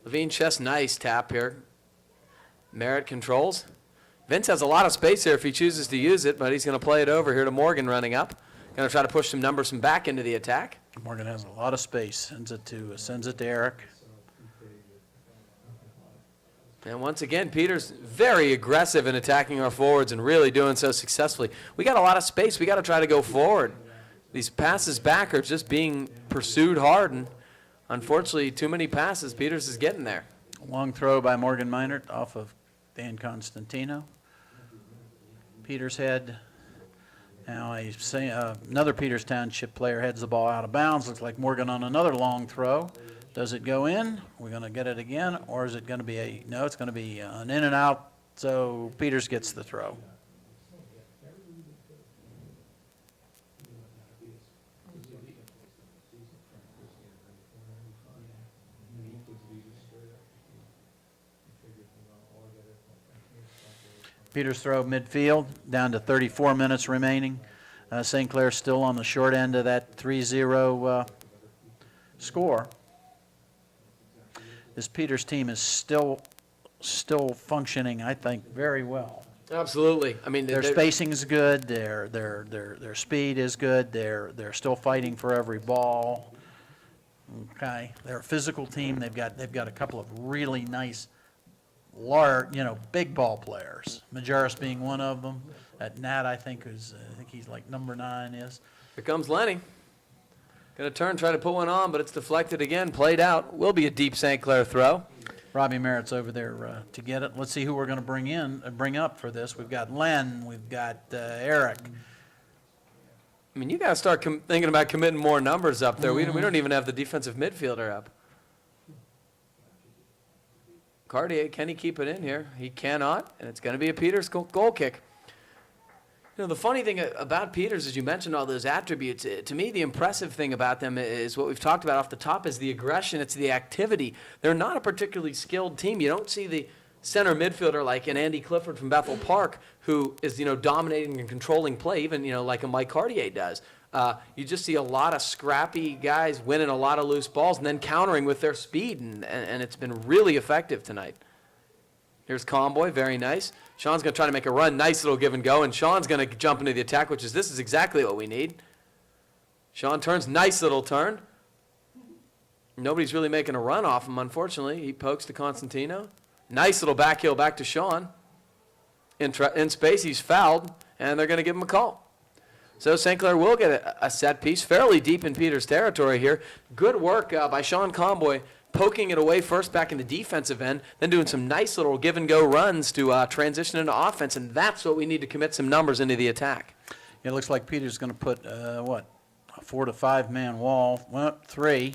Levine Chess, nice tap here. Merritt controls. Vince has a lot of space here if he chooses to use it, but he's going to play it over here to Morgan running up. Going to try to push some numbers from back into the attack. Morgan has a lot of space. Sends it to Eric. And once again, Peters very aggressive in attacking our forwards and really doing so successfully. We got a lot of space. We got to try to go forward. These passes back are just being pursued hard, and unfortunately, too many passes. Peters is getting there. Long throw by Morgan Meinert off of Dan Constantino. Peters head. Now another Peters Township player heads the ball out of bounds. Looks like Morgan on another long throw. Does it go in? We're going to get it again, or is it going to be no, it's going to be an in and out, so Peters gets the throw. Peters throw midfield, down to 34 minutes remaining. St. Clair still on the short end of that 3-0 score. This Peters team is still functioning, I think, very well. Absolutely. I mean, Their spacing is good. Their speed is good. They're still fighting for every ball. Okay, they're a physical team. They've got a couple of really nice, large, big ball players. Majerus being one of them. That Nat, I think he's like number 9 is. Here comes Lenny. Going to turn, try to put one on, but it's deflected again, played out. Will be a deep St. Clair throw. Robbie Merritt's over there to get it. Let's see who we're going to bring up for this. We've got Len. We've got Eric. I mean, you got to start thinking about committing more numbers up there. We don't even have the defensive midfielder up. Cartier, can he keep it in here? He cannot, and it's going to be a Peters goal kick. The funny thing about Peters, as you mentioned all those attributes, to me the impressive thing about them is what we've talked about off the top is the aggression, it's the activity. They're not a particularly skilled team. You don't see the center midfielder like an Andy Clifford from Bethel Park who is, dominating and controlling play, even, like a Mike Cartier does. You just see a lot of scrappy guys winning a lot of loose balls and then countering with their speed, and it's been really effective tonight. Here's Convoy, very nice. Sean's going to try to make a run, nice little give and go, and Sean's going to jump into the attack, this is exactly what we need. Sean turns, nice little turn. Nobody's really making a run off him, unfortunately. He pokes to Constantino. Nice little back heel back to Sean. In space, he's fouled, and they're going to give him a call. So St. Clair will get a set piece, fairly deep in Peters' territory here. Good work by Sean Convoy, poking it away first back in the defensive end, then doing some nice little give-and-go runs to transition into offense, and that's what we need to commit some numbers into the attack. It looks like Peters going to put, a 4 to 5 man wall, 3,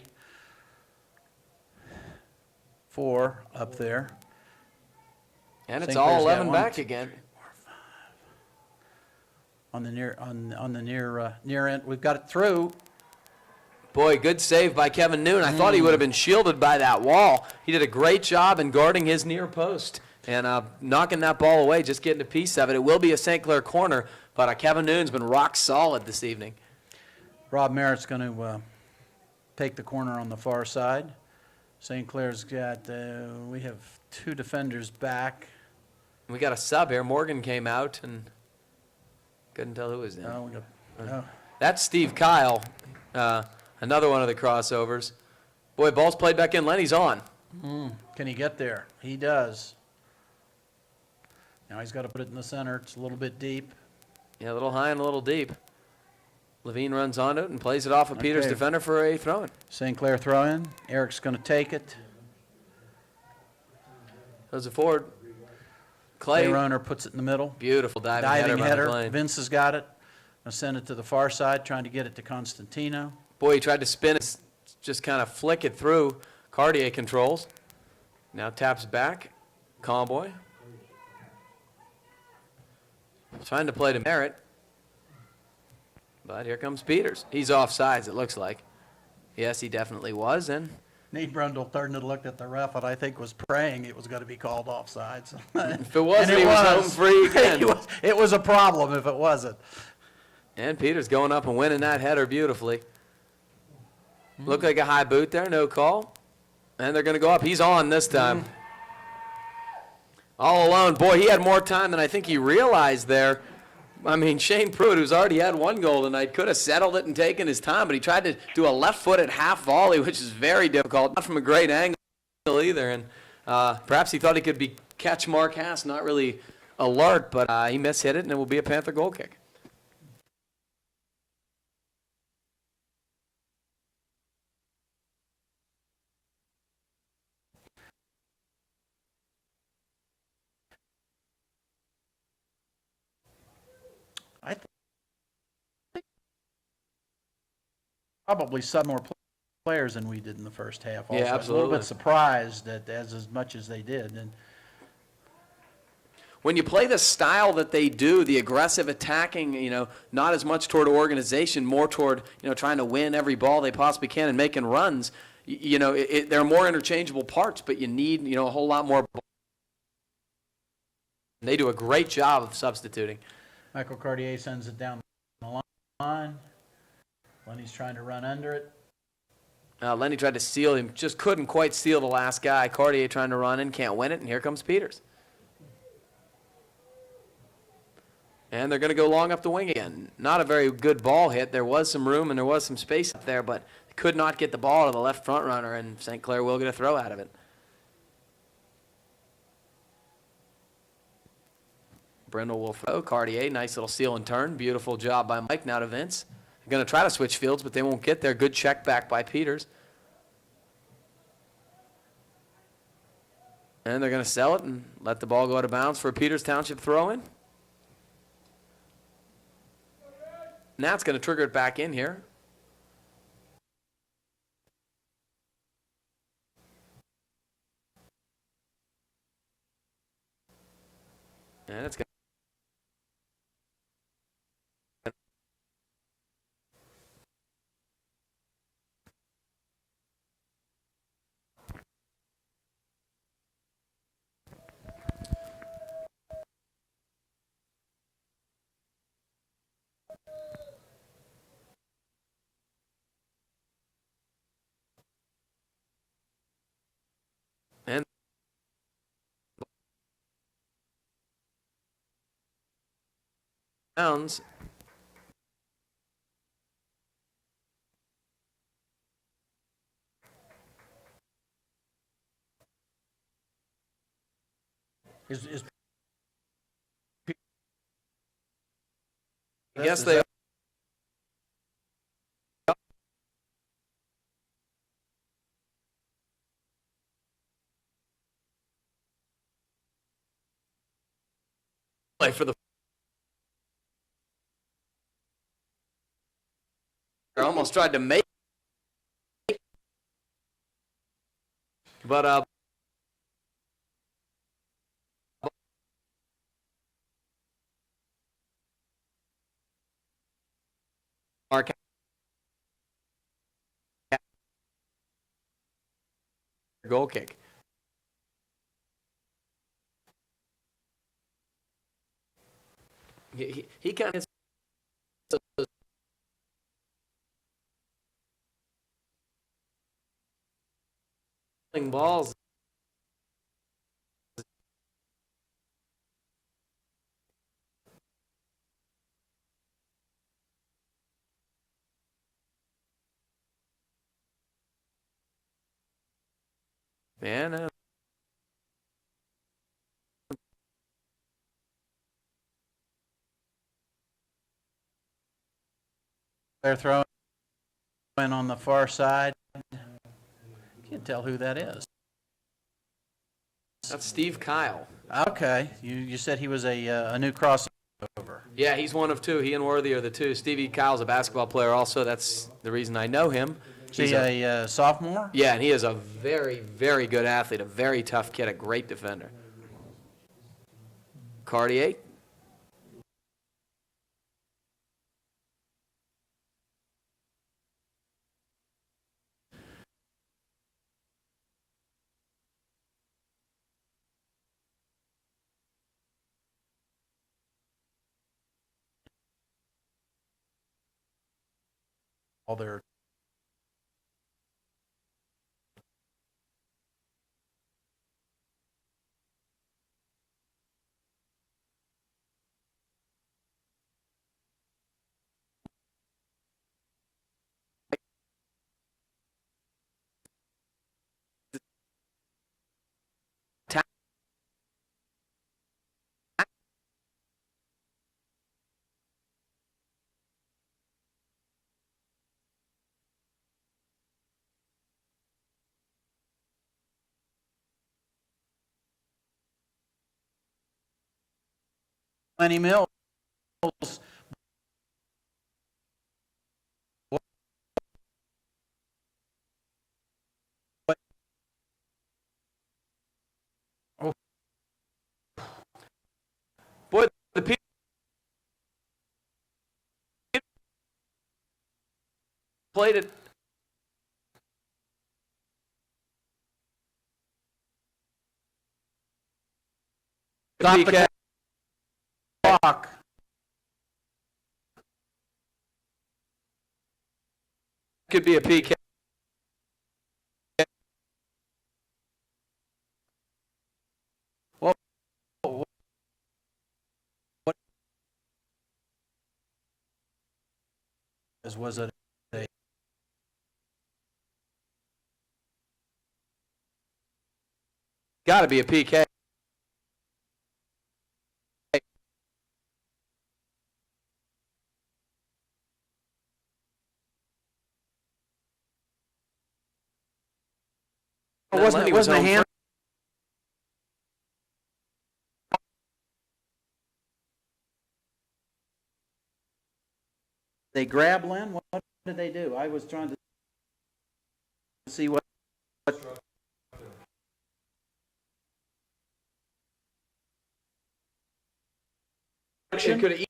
4 up there. And it's St. all Clair's got 11 1, back 2, again. 3, 4, 5. On the near end, we've got it through. Boy, good save by Kevin Noon. I thought he would have been shielded by that wall. He did a great job in guarding his near post and knocking that ball away, just getting a piece of it. It will be a St. Clair corner, but Kevin Noon's been rock solid this evening. Rob Merritt's going to take the corner on the far side. St. Clair's got, we have 2 defenders back. We got a sub here. Morgan came out and couldn't tell who was in. No, no. That's Steve Kyle, another one of the crossovers. Boy, ball's played back in. Lenny's on. Can he get there? He does. Now he's got to put it in the center. It's a little bit deep. Yeah, a little high and a little deep. Levine runs onto it and plays it off of Peters' Okay. defender for a throw-in. St. Clair throw in. Eric's going to take it. Goes it forward. Clay Clay, runner puts it in the middle. beautiful diving Diving header. header. By McLean. Vince has got it. Going to send it to the far side, trying to get it to Constantino. Boy, he tried to spin it, just kind of flick it through. Cartier controls. Now taps back. Conboy. Trying to play to Merritt. But here comes Peters. He's offsides, it looks like. Yes, he definitely was. And Nate Brundle turned and looked at the ref, and I think was praying it was going to be called offsides. if it wasn't, he was home free again. It was a problem if it wasn't. And Peters going up and winning that header beautifully. Looked like a high boot there, no call. And they're going to go up. He's on this time. All alone. Boy, he had more time than I think he realized there. I mean, Shane Pruitt, who's already had one goal tonight, could have settled it and taken his time, but he tried to do a left-footed half volley, which is very difficult, not from a great angle either. And perhaps he thought he could catch Mark Hass, not really alert, but he mishit it, and it will be a Panther goal kick. I think probably some more players than we did in the first half. Also. Yeah, I was a little absolutely. bit surprised at as much as they did. And When you play the style that they do, the aggressive attacking, not as much toward organization, more toward, trying to win every ball they possibly can and making runs, there are more interchangeable parts, but you need, a whole lot more. They do a great job of substituting. Michael Cartier sends it down the line. Lenny's trying to run under it. Lenny tried to steal him, just couldn't quite steal the last guy. Cartier trying to run in, can't win it, and here comes Peters. And they're going to go long up the wing again. Not a very good ball hit. There was some room and there was some space up there, but could not get the ball to the left front runner, and St. Clair will get a throw out of it. Brindle will throw. Cartier, nice little seal and turn. Beautiful job by Mike. Now to Vince. They're going to try to switch fields, but they won't get there. Good check back by Peters. And they're going to sell it and let the ball go out of bounds for a Peters Township throw-in. Now it's going to trigger it back in here. And it's going and bounds. Is I guess they play for the. They almost tried to make, but Mark goal kick. He kind of balls. Man, They're throwing on the far side. Can't tell who that is. that's Steve Kyle. Okay, you said he was a new crossover. Yeah, he's one of two. He and Worthy are the two. Stevie Kyle's a basketball player also. That's the reason I know him. Is he a sophomore? Yeah, and he is a very, very good athlete, a very tough kid, a great defender. Cartier. All their Lenny Mills. Oh, Boy, the people played it. stop PK. the clock. Could be a PK. What was it? Got to be a PK. Wasn't it a hand? They grab Len? What did they do? I was trying to see what It could have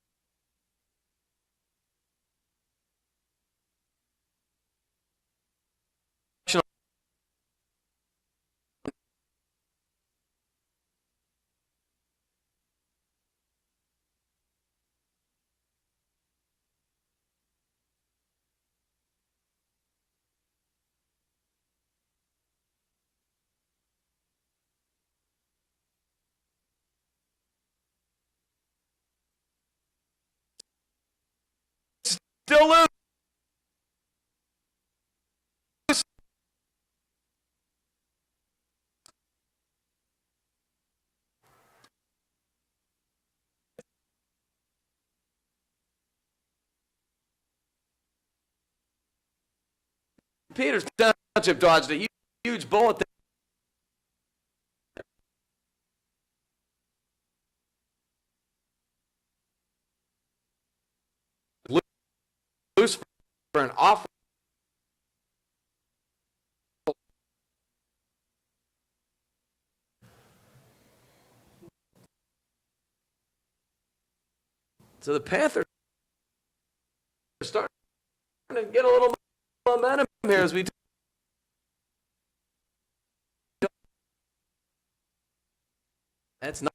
still lose. Peters Township dodged a huge bullet. Loose for an awful. So the Panthers are starting to get a little momentum here as we. That's not.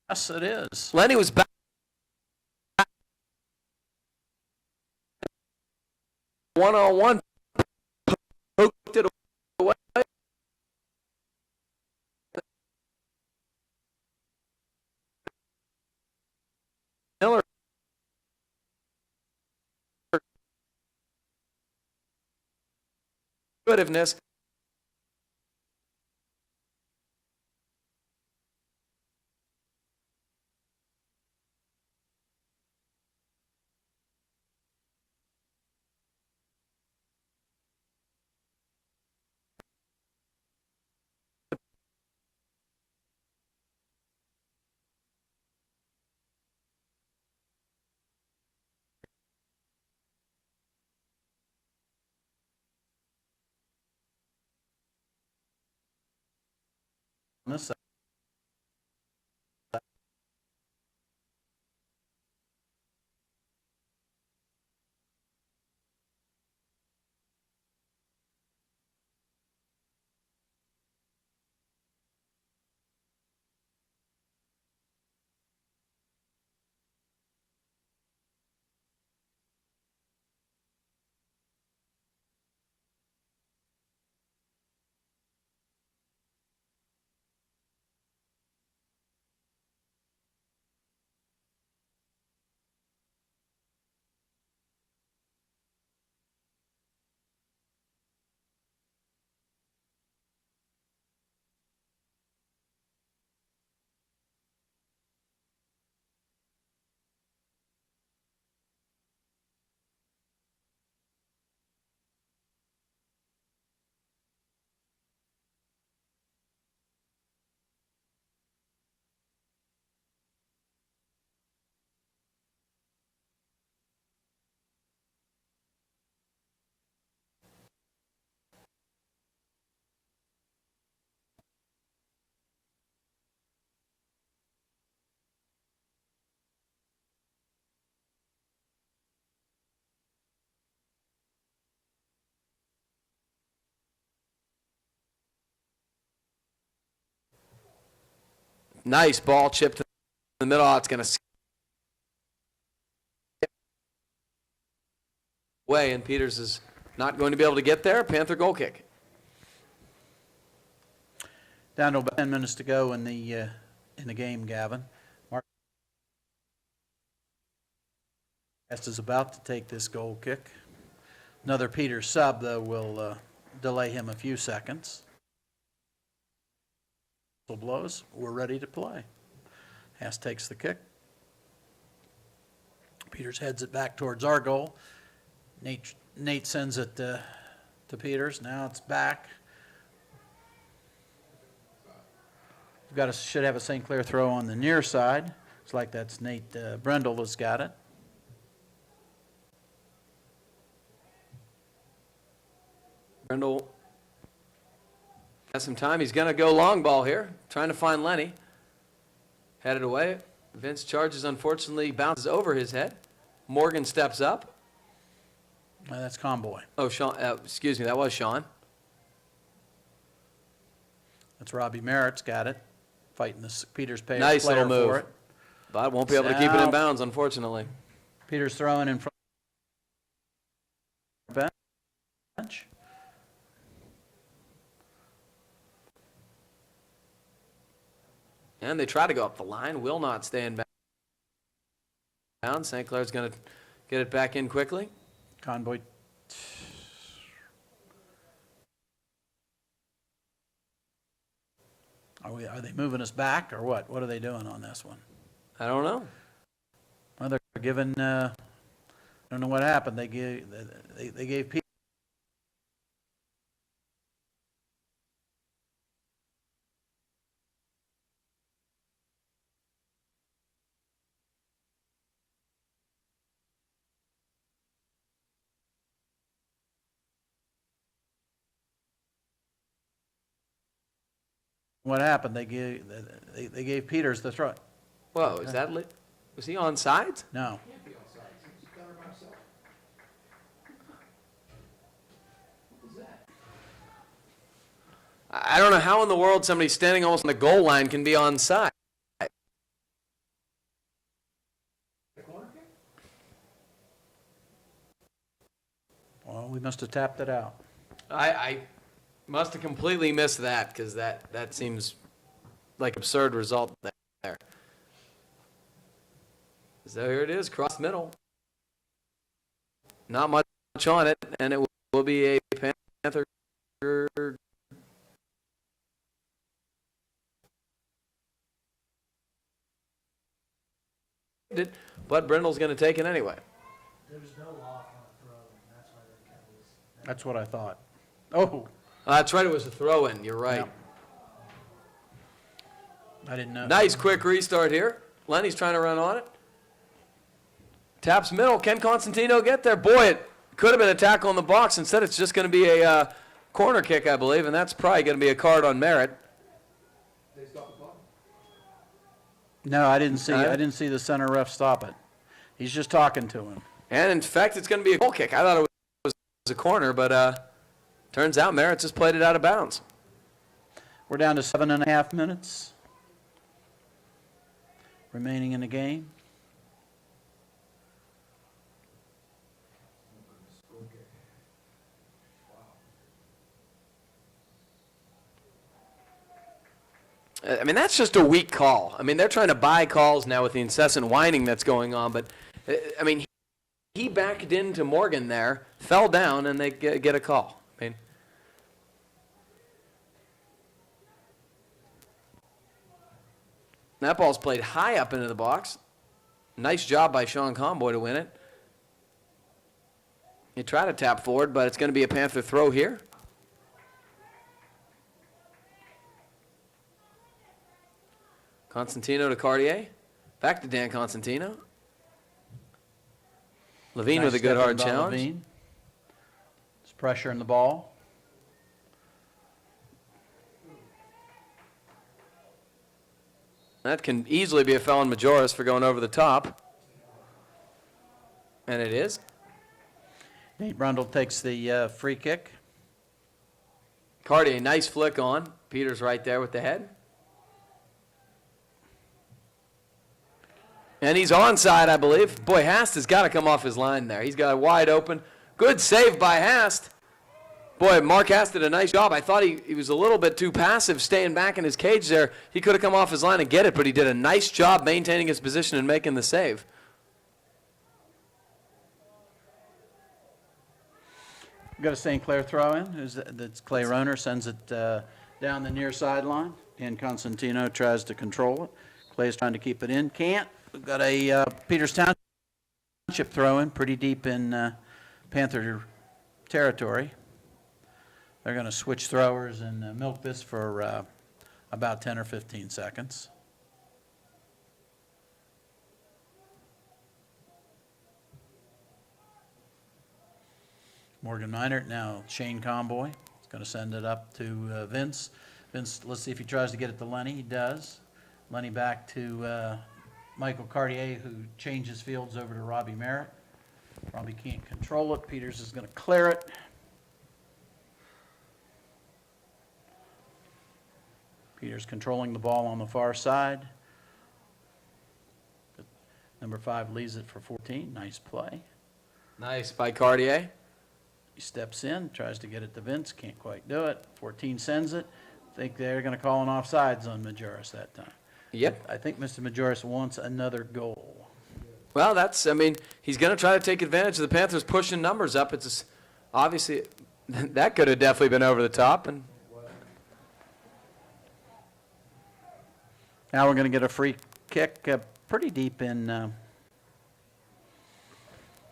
Yes, it is. Lenny was back. One-on-one. Poked it away. Miller. Goodness. On this side. Nice ball chipped in the middle. It's going to away, and Peters is not going to be able to get there. Panther goal kick. Down to about 10 minutes to go in the game, Gavin. Mark is about to take this goal kick. Another Peters sub, though, will delay him a few seconds. Whistle blows. We're ready to play. Haas takes the kick. Peters heads it back towards our goal. Nate sends it to Peters. Now it's back. We've should have a St. Clair throw on the near side. It's like that's Nate Brendel has got it. Brendel got some time. He's going to go long ball here, trying to find Lenny. Headed away. Vince charges, unfortunately, bounces over his head. Morgan steps up. That's Conboy. Oh, Sean, excuse me, that was Sean. That's Robbie Merritt's got it. Fighting the Peters player Nice little for move. it. But won't be able to keep it in Out. bounds, unfortunately. Peters throwing in front of the bench. And they try to go up the line. Will not stay in bounds. St. Clair's going to get it back in quickly. Conboy. Are they moving us back or what? What are they doing on this one? I don't know. Well, they're giving. I don't know what happened. They gave Peters. What happened? They gave Peters the throw. Whoa, is that was he on sides? No. Can't be outside. He's got her by himself. What was that? I don't know how in the world somebody standing almost on the goal line can be on side. we must have tapped it out. I must have completely missed that, because that seems like absurd result there. So here it is, cross middle. Not much on it, and it will be a Panther. But Brindle's going to take it anyway. There was no off on a throw, and that's why the count was. That's what I thought. Oh, That's right, it was a throw-in, you're right. I didn't know. Nice quick restart here. Lenny's trying to run on it. Taps middle. Can Constantino get there? Boy, it could have been a tackle in the box. Instead, it's just going to be a corner kick, I believe, and that's probably going to be a card on merit. They stopped the clock. No, I didn't see the center ref stop it. He's just talking to him. And in fact, it's going to be a goal kick. I thought it was a corner, but turns out Merritt just played it out of bounds. We're down to 7.5 minutes remaining in the game. I mean, that's just a weak call. I mean, they're trying to buy calls now with the incessant whining that's going on. But, I mean, he backed into Morgan there, fell down, and they get a call. I mean, that ball's played high up into the box. Nice job by Sean Comboy to win it. You try to tap forward, but it's going to be a Panther throw here. Constantino to Cartier. Back to Dan Constantino. Levine with a good hard challenge. Levine. There's pressure in the ball. That can easily be a foul on Majoris for going over the top. And it is. Nate Brundle takes the free kick. Cartier, nice flick on. Peters right there with the head. And he's onside, I believe. Boy, Hast has got to come off his line there. He's got it wide open. Good save by Hast. Boy, Mark Hast did a nice job. I thought he was a little bit too passive staying back in his cage there. He could have come off his line and get it, but he did a nice job maintaining his position and making the save. We've got a St. Clair throw in. That's Clay Roner sends it down the near sideline. And Constantino tries to control it. Clay's trying to keep it in. Can't. We've got a Peters Township throw in pretty deep in Panther territory. They're going to switch throwers and milk this for about 10 or 15 seconds. Morgan Minert, now Shane Comboy. He's going to send it up to Vince. Vince, let's see if he tries to get it to Lenny. He does. Lenny back to Michael Cartier, who changes fields over to Robbie Merritt. Robbie can't control it. Peters is going to clear it. Peters controlling the ball on the far side. Number 5 leaves it for 14. Nice play. Nice by Cartier. He steps in, tries to get it to Vince, can't quite do it. 14 sends it. Think they're going to call an offsides on Majoris that time. Yep. I think Mr. Majoris wants another goal. Well, I mean, he's going to try to take advantage of the Panthers pushing numbers up. It's obviously, that could have definitely been over the top. And now we're going to get a free kick pretty deep in.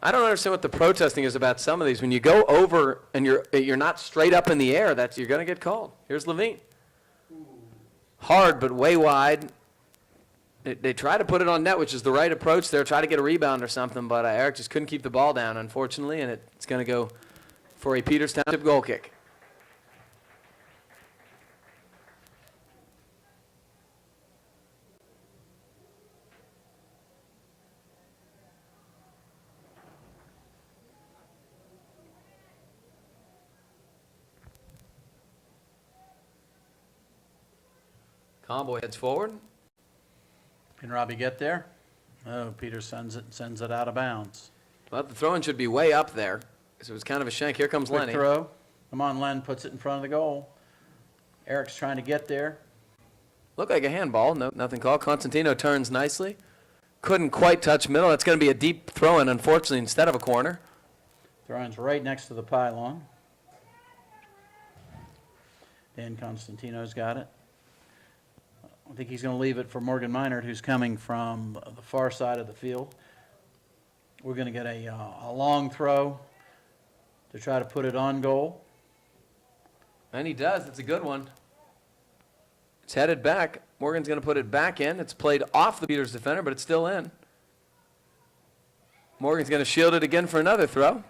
I don't understand what the protesting is about some of these. When you go over and you're not straight up in the air, you're going to get called. Here's Levine. Hard, but way wide. They try to put it on net, which is the right approach there, try to get a rebound or something, but Eric just couldn't keep the ball down, unfortunately, and it's going to go for a Peters Township goal kick. Comboy heads forward. Can Robbie get there? Oh, Peters sends it out of bounds. But the throw-in should be way up there. So it was kind of a shank. Here comes Quick Lenny. throw. Come on, Len, puts it in front of the goal. Eric's trying to get there. Looked like a handball. No, nothing called. Constantino turns nicely. Couldn't quite touch middle. That's going to be a deep throw-in, unfortunately, instead of a corner. Throw-in's right next to the pylon. Dan Constantino's got it. I think he's going to leave it for Morgan Minard, who's coming from the far side of the field. We're going to get a long throw to try to put it on goal. And he does. It's a good one. It's headed back. Morgan's going to put it back in. It's played off the Peters defender, but it's still in. Morgan's going to shield it again for another throw.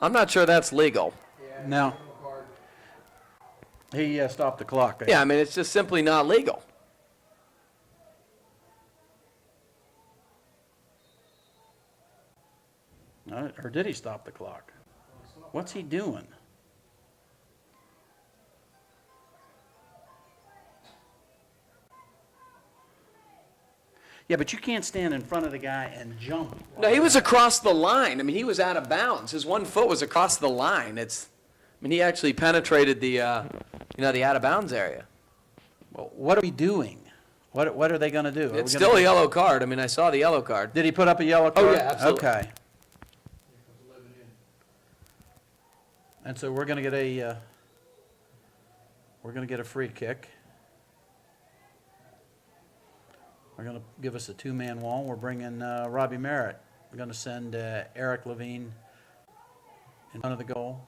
I'm not sure that's legal. No. He stopped the clock. Yeah, I mean, it's just simply not legal. Or did he stop the clock? What's he doing? Yeah, but you can't stand in front of the guy and jump. No, he was across the line. I mean, he was out of bounds. His 1 foot was across the line. He actually penetrated the out of bounds area. Well, what are we doing? What are they going to do? It's still a yellow card. I mean, I saw the yellow card. Did he put up a yellow card? Oh, yeah, absolutely. Okay. And so we're going to get a free kick. We're going to give us a two-man wall. We're bringing Robbie Merritt. We're going to send Eric Levine in front of the goal.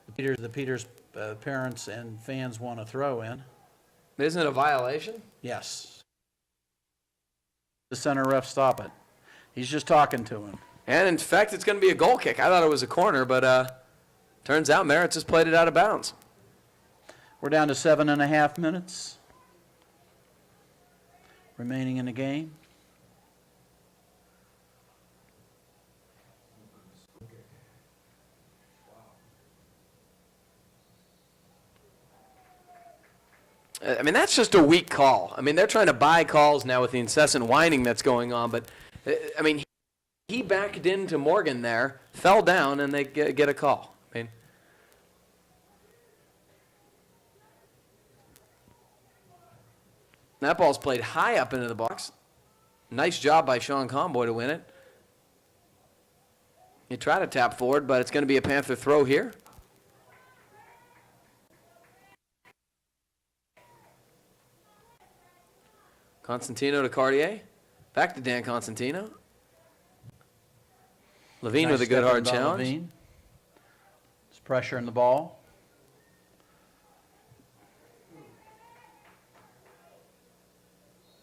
The Peters parents and fans want to throw in. Isn't it a violation? Yes. The center ref stop it. He's just talking to him. And, in fact, it's going to be a goal kick. I thought it was a corner, but turns out Merritt just played it out of bounds. We're down to 7.5 minutes remaining in the game. I mean, that's just a weak call. I mean, they're trying to buy calls now with the incessant whining that's going on. But, I mean, he backed into Morgan there, fell down, and they get a call. I mean, that ball's played high up into the box. Nice job by Sean Comboy to win it. He tried to tap forward, but it's going to be a Panther throw here. Constantino to Cartier. Back to Dan Constantino. Levine Nice with a good step hard in by challenge. Levine. There's pressure in the ball.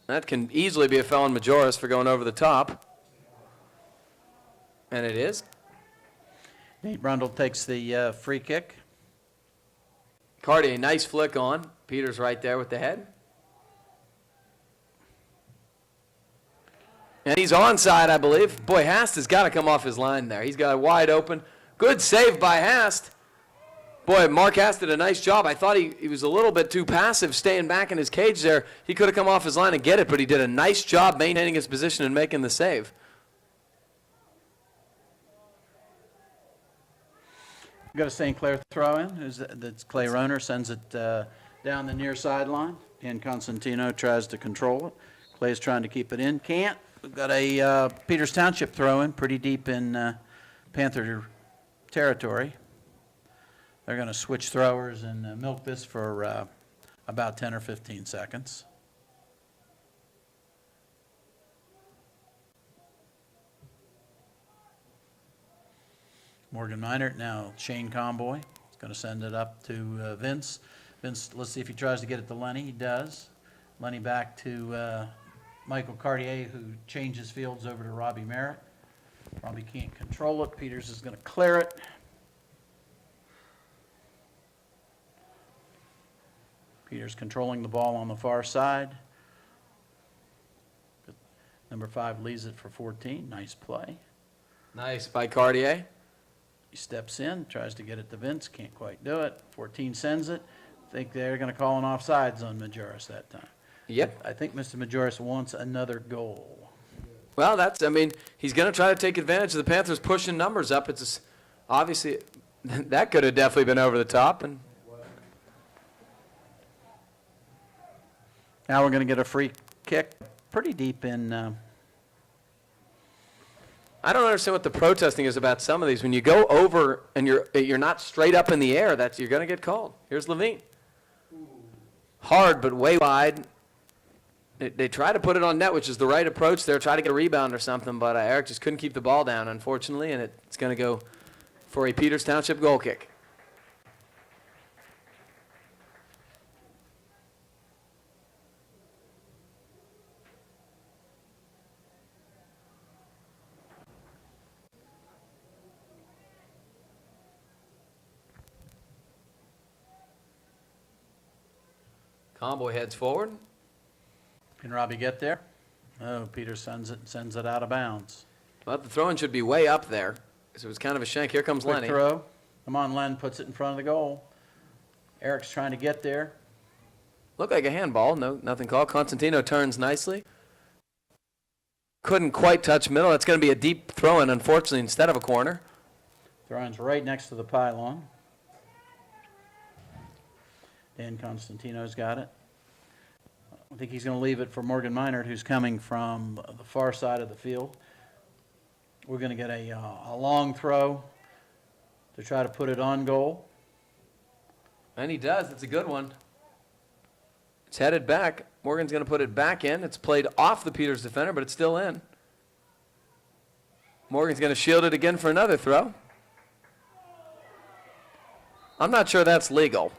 That can easily be a foul on Majoris for going over the top. And it is. Nate Brundle takes the free kick. Cartier, nice flick on. Peters right there with the head. And he's onside, I believe. Boy, Hast has got to come off his line there. He's got it wide open. Good save by Hast. Boy, Mark Hast did a nice job. I thought he was a little bit too passive staying back in his cage there. He could have come off his line and get it, but he did a nice job maintaining his position and making the save. We've got a St. Clair throw-in. That's Clay Roner, sends it down the near sideline. And Constantino tries to control it. Clay's trying to keep it in. Can't. We've got a Peters Township throw-in pretty deep in Panther territory. They're going to switch throwers and milk this for about 10 or 15 seconds. Morgan Minert, now Shane Comboy. He's going to send it up to Vince. Vince, let's see if he tries to get it to Lenny. He does. Lenny back to Michael Cartier, who changes fields over to Robbie Merritt. Robbie can't control it. Peters is going to clear it. Peters controlling the ball on the far side. Number 5 leaves it for 14. Nice play. Nice by Cartier. He steps in, tries to get it to Vince, can't quite do it. 14 sends it. I think they're going to call an offsides on Majoris that time. Yep. I think Mr. Majoris wants another goal. Well, I mean, he's going to try to take advantage of the Panthers pushing numbers up. Obviously, that could have definitely been over the top. And Now we're going to get a free kick pretty deep in, I don't understand what the protesting is about some of these. When you go over and you're not straight up in the air, you're going to get called. Here's Levine. Hard, but way wide. They try to put it on net, which is the right approach there, try to get a rebound or something, but Eric just couldn't keep the ball down, unfortunately, and it's going to go for a Peters Township goal kick. Conboy heads forward. can Robbie get there? Oh, Peter sends it out of bounds. Well, the throw-in should be way up there. So it was kind of a shank. Here comes Quick Lenny. throw. Come on, Len puts it in front of the goal. Eric's trying to get there. Looked like a handball. No, nothing called. Constantino turns nicely. Couldn't quite touch middle. That's going to be a deep throw-in, unfortunately, instead of a corner. Throw-in's right next to the pylon. Dan Constantino's got it. I think he's going to leave it for Morgan Minard, who's coming from the far side of the field. We're going to get a long throw to try to put it on goal. And he does. It's a good one. It's headed back. Morgan's going to put it back in. It's played off the Peters defender, but it's still in. Morgan's going to shield it again for another throw. I'm not sure that's legal.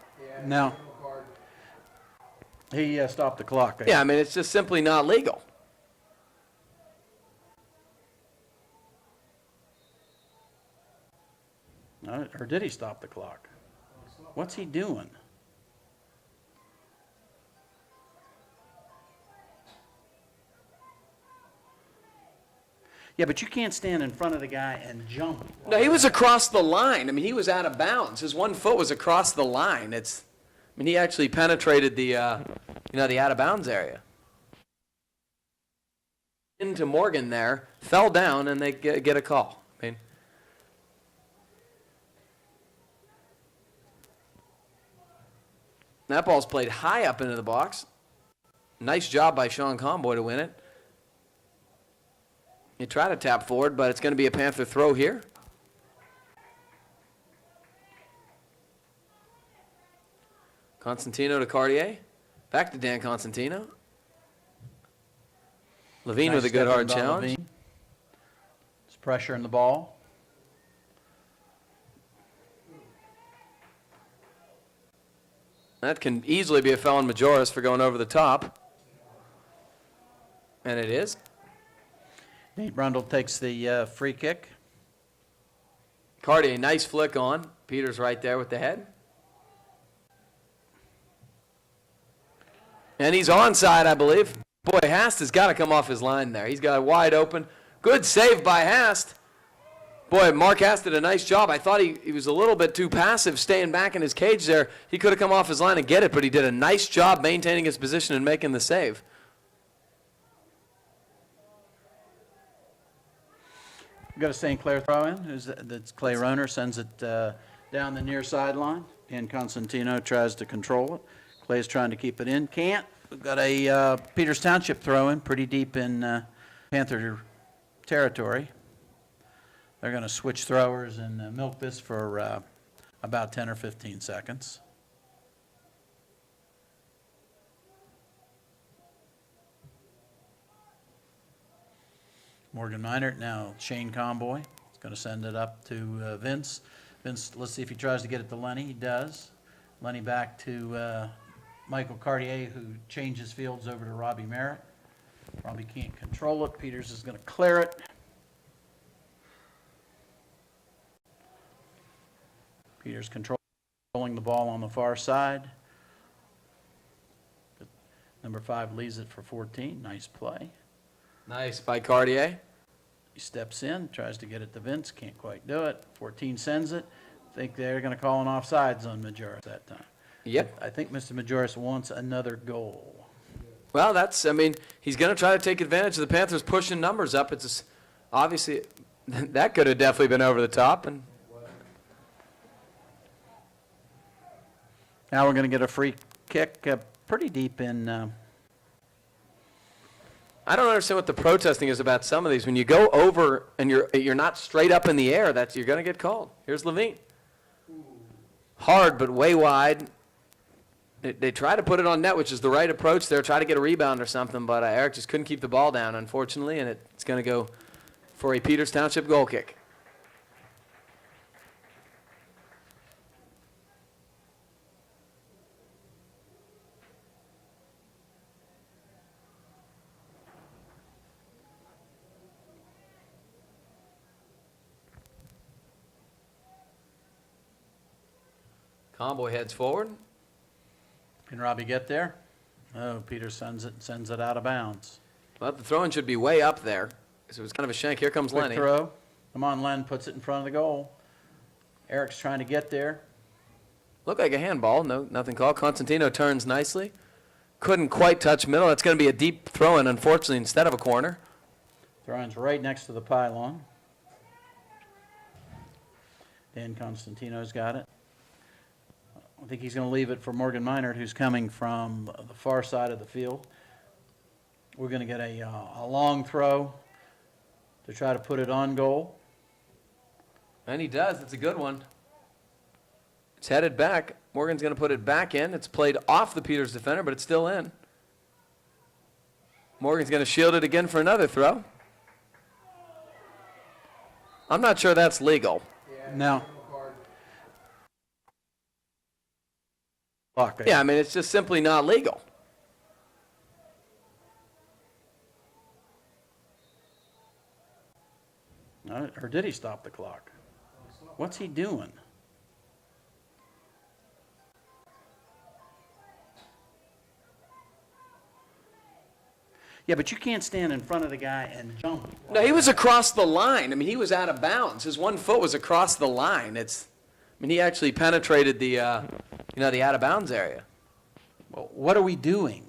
No. He stopped the clock. Yeah, I mean, it's just simply not legal. Or did he stop the clock? What's he doing? Yeah, but you can't stand in front of the guy and jump. No, he was across the line. I mean, he was out of bounds. His 1 foot was across the line. I mean, he actually penetrated the the out of bounds area. Into Morgan there, fell down, and they get a call. I mean, that ball's played high up into the box. Nice job by Sean Conboy to win it. You try to tap forward, but it's going to be a Panther throw here. Constantino to Cartier. Back to Dan Constantino. Levine Nice with a good step hard in by challenge. Levine. There's pressure in the ball. That can easily be a foul on Majoris for going over the top. And it is. Nate Brundle takes the free kick. Cartier, nice flick on. Peters right there with the head. And he's onside, I believe. Boy, Hast has got to come off his line there. He's got it wide open. Good save by Hast. Boy, Mark Hast did a nice job. I thought he was a little bit too passive staying back in his cage there. He could have come off his line and get it, but he did a nice job maintaining his position and making the save. We've got a St. Clair throw-in. That's Clay Roner, sends it down the near sideline. And Constantino tries to control it. Clay's trying to keep it in. Can't. We've got a Peters Township throw-in pretty deep in Panther territory. They're going to switch throwers and milk this for about 10 or 15 seconds. Morgan Minard, now Shane Conboy. He's going to send it up to Vince. Vince, let's see if he tries to get it to Lenny. He does. Lenny back to Michael Cartier, who changes fields over to Robbie Merritt. Robbie can't control it. Peters is going to clear it. Peters controlling the ball on the far side. Number 5 leaves it for 14. Nice play. Nice by Cartier. He steps in, tries to get it to Vince, can't quite do it. 14 sends it. Think they're going to call an offsides on Majoris that time. Yep. I think Mr. Majoris wants another goal. Well, I mean, he's going to try to take advantage of the Panthers pushing numbers up. Obviously, that could have definitely been over the top. And Now we're going to get a free kick pretty deep in. I don't understand what the protesting is about some of these. When you go over and you're not straight up in the air, you're going to get called. Here's Levine. Hard, but way wide. They try to put it on net, which is the right approach there, try to get a rebound or something, but Eric just couldn't keep the ball down, unfortunately, and it's going to go for a Peters Township goal kick. Conboy heads forward. Can Robbie get there? Oh, Peter sends it out of bounds. Well, the throw-in should be way up there. So it was kind of a shank. Here comes Quick Lenny. throw. Come on, Len puts it in front of the goal. Eric's trying to get there. Looked like a handball. No, nothing called. Constantino turns nicely. Couldn't quite touch middle. That's going to be a deep throw-in, unfortunately, instead of a corner. Throw-in's right next to the pylon. Dan Constantino's got it. I think he's going to leave it for Morgan Minard, who's coming from the far side of the field. We're going to get a long throw to try to put it on goal. And he does. It's a good one. It's headed back. Morgan's going to put it back in. It's played off the Peters defender, but it's still in. Morgan's going to shield it again for another throw. I'm not sure that's legal. No. Yeah, I mean, it's just simply not legal. Or did he stop the clock? What's he doing? Yeah, but you can't stand in front of the guy and jump. No, he was across the line. I mean, he was out of bounds. His 1 foot was across the line. He actually penetrated the out of bounds area. Well, what are we doing?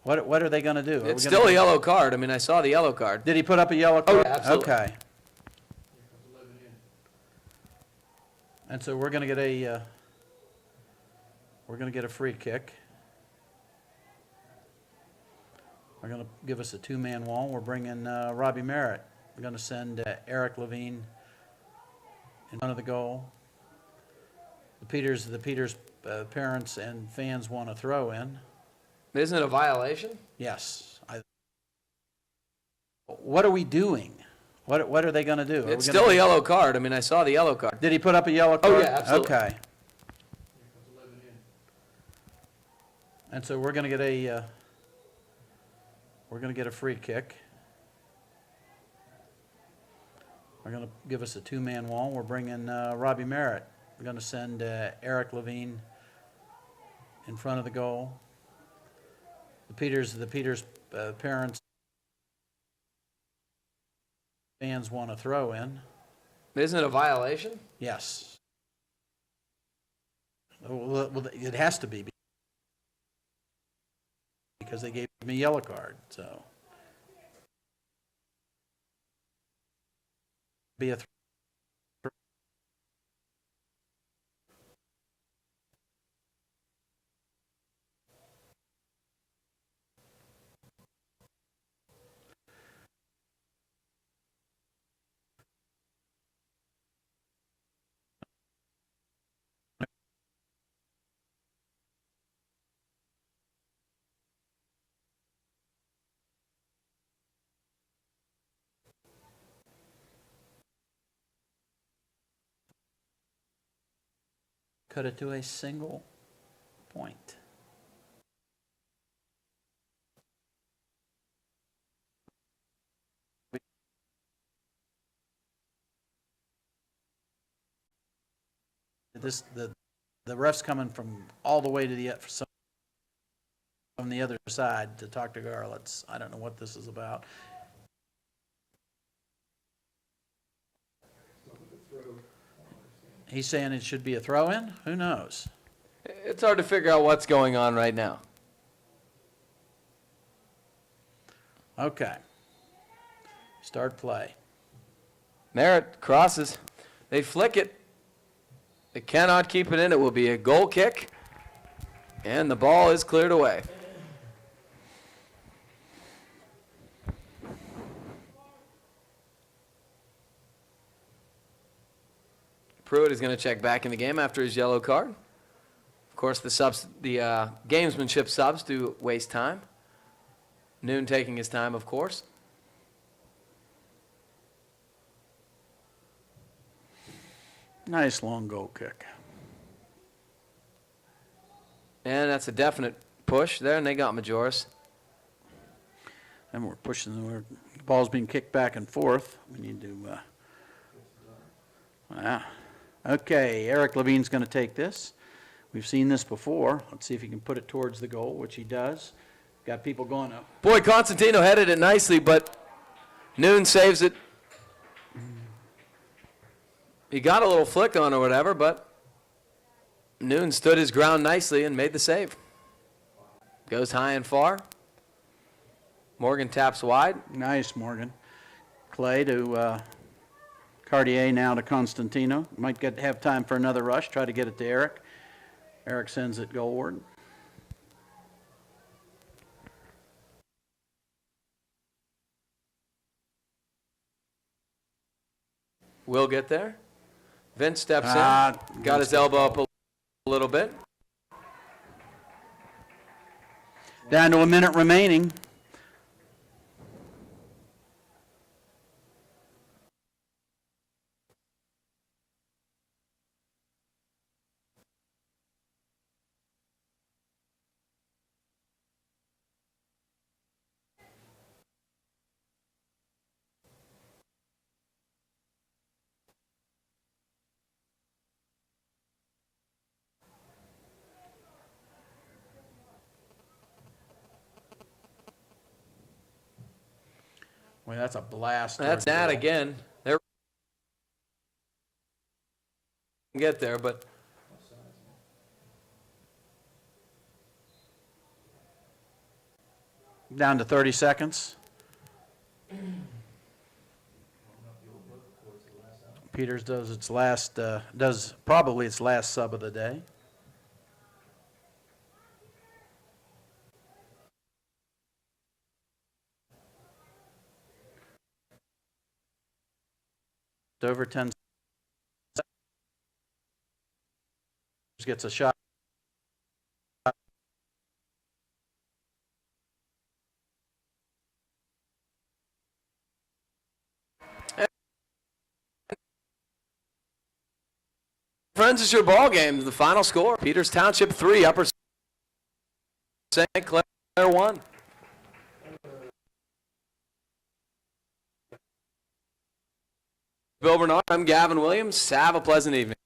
What are they going to do? It's still a yellow card. I mean, I saw the yellow card. Did he put up a yellow card? yeah, absolutely. Okay. And so we're going to get a free kick. They're going to give us a two-man wall. We're bringing Robbie Merritt. We're going to send Eric Levine in front of the goal. The Peters parents and fans want to throw in. Isn't it a violation? Yes. What are we doing? What are they going to do? It's still a yellow card. I mean, I saw the yellow card. Did he put up a yellow card? yeah, absolutely. Okay. And so we're going to get a free kick. They're going to give us a two-man wall. We're bringing Robbie Merritt. We're going to send Eric Levine in front of the goal. The Peters parents, fans want to throw in. Isn't it a violation? Yes. Well, it has to be because they gave me a yellow card. So be a cut it to a single point. The ref's coming from all the way to from the other side to talk to Garlitz. I don't know what this is about. He's saying it should be a throw-in? Who knows? It's hard to figure out what's going on right now. Okay. Start play. Merritt crosses. They flick it. They cannot keep it in. It will be a goal kick. And the ball is cleared away. Pruitt is going to check back in the game after his yellow card. Of course, the gamesmanship subs do waste time. Noon taking his time, of course. Nice long goal kick. And that's a definite push there, and they got Majoris. And we're pushing, the ball's being kicked back and forth. We need to, Okay, Eric Levine's going to take this. We've seen this before. Let's see if he can put it towards the goal, which he does. Got people going up. Boy, Constantino headed it nicely, but Noon saves it. He got a little flick on or whatever, but Noon stood his ground nicely and made the save. Goes high and far. Morgan taps wide. Nice, Morgan. Clay to Cartier, now to Constantino. Might have time for another rush. Try to get it to Eric. Eric sends it goalward. Will get there. Vince steps in. Got his Vince elbow up a little bit. Down to a minute remaining. Boy, that's a blast. That's towards the that goal. again. They're get there, but Down to 30 seconds. Peters does probably its last sub of the day. Over 10 seconds. Gets a shot. friends, it's your ball game. The final score: Peters Township 3, Upper St. Clair 1. Bill Bernard, I'm Gavin Williams. Have a pleasant evening.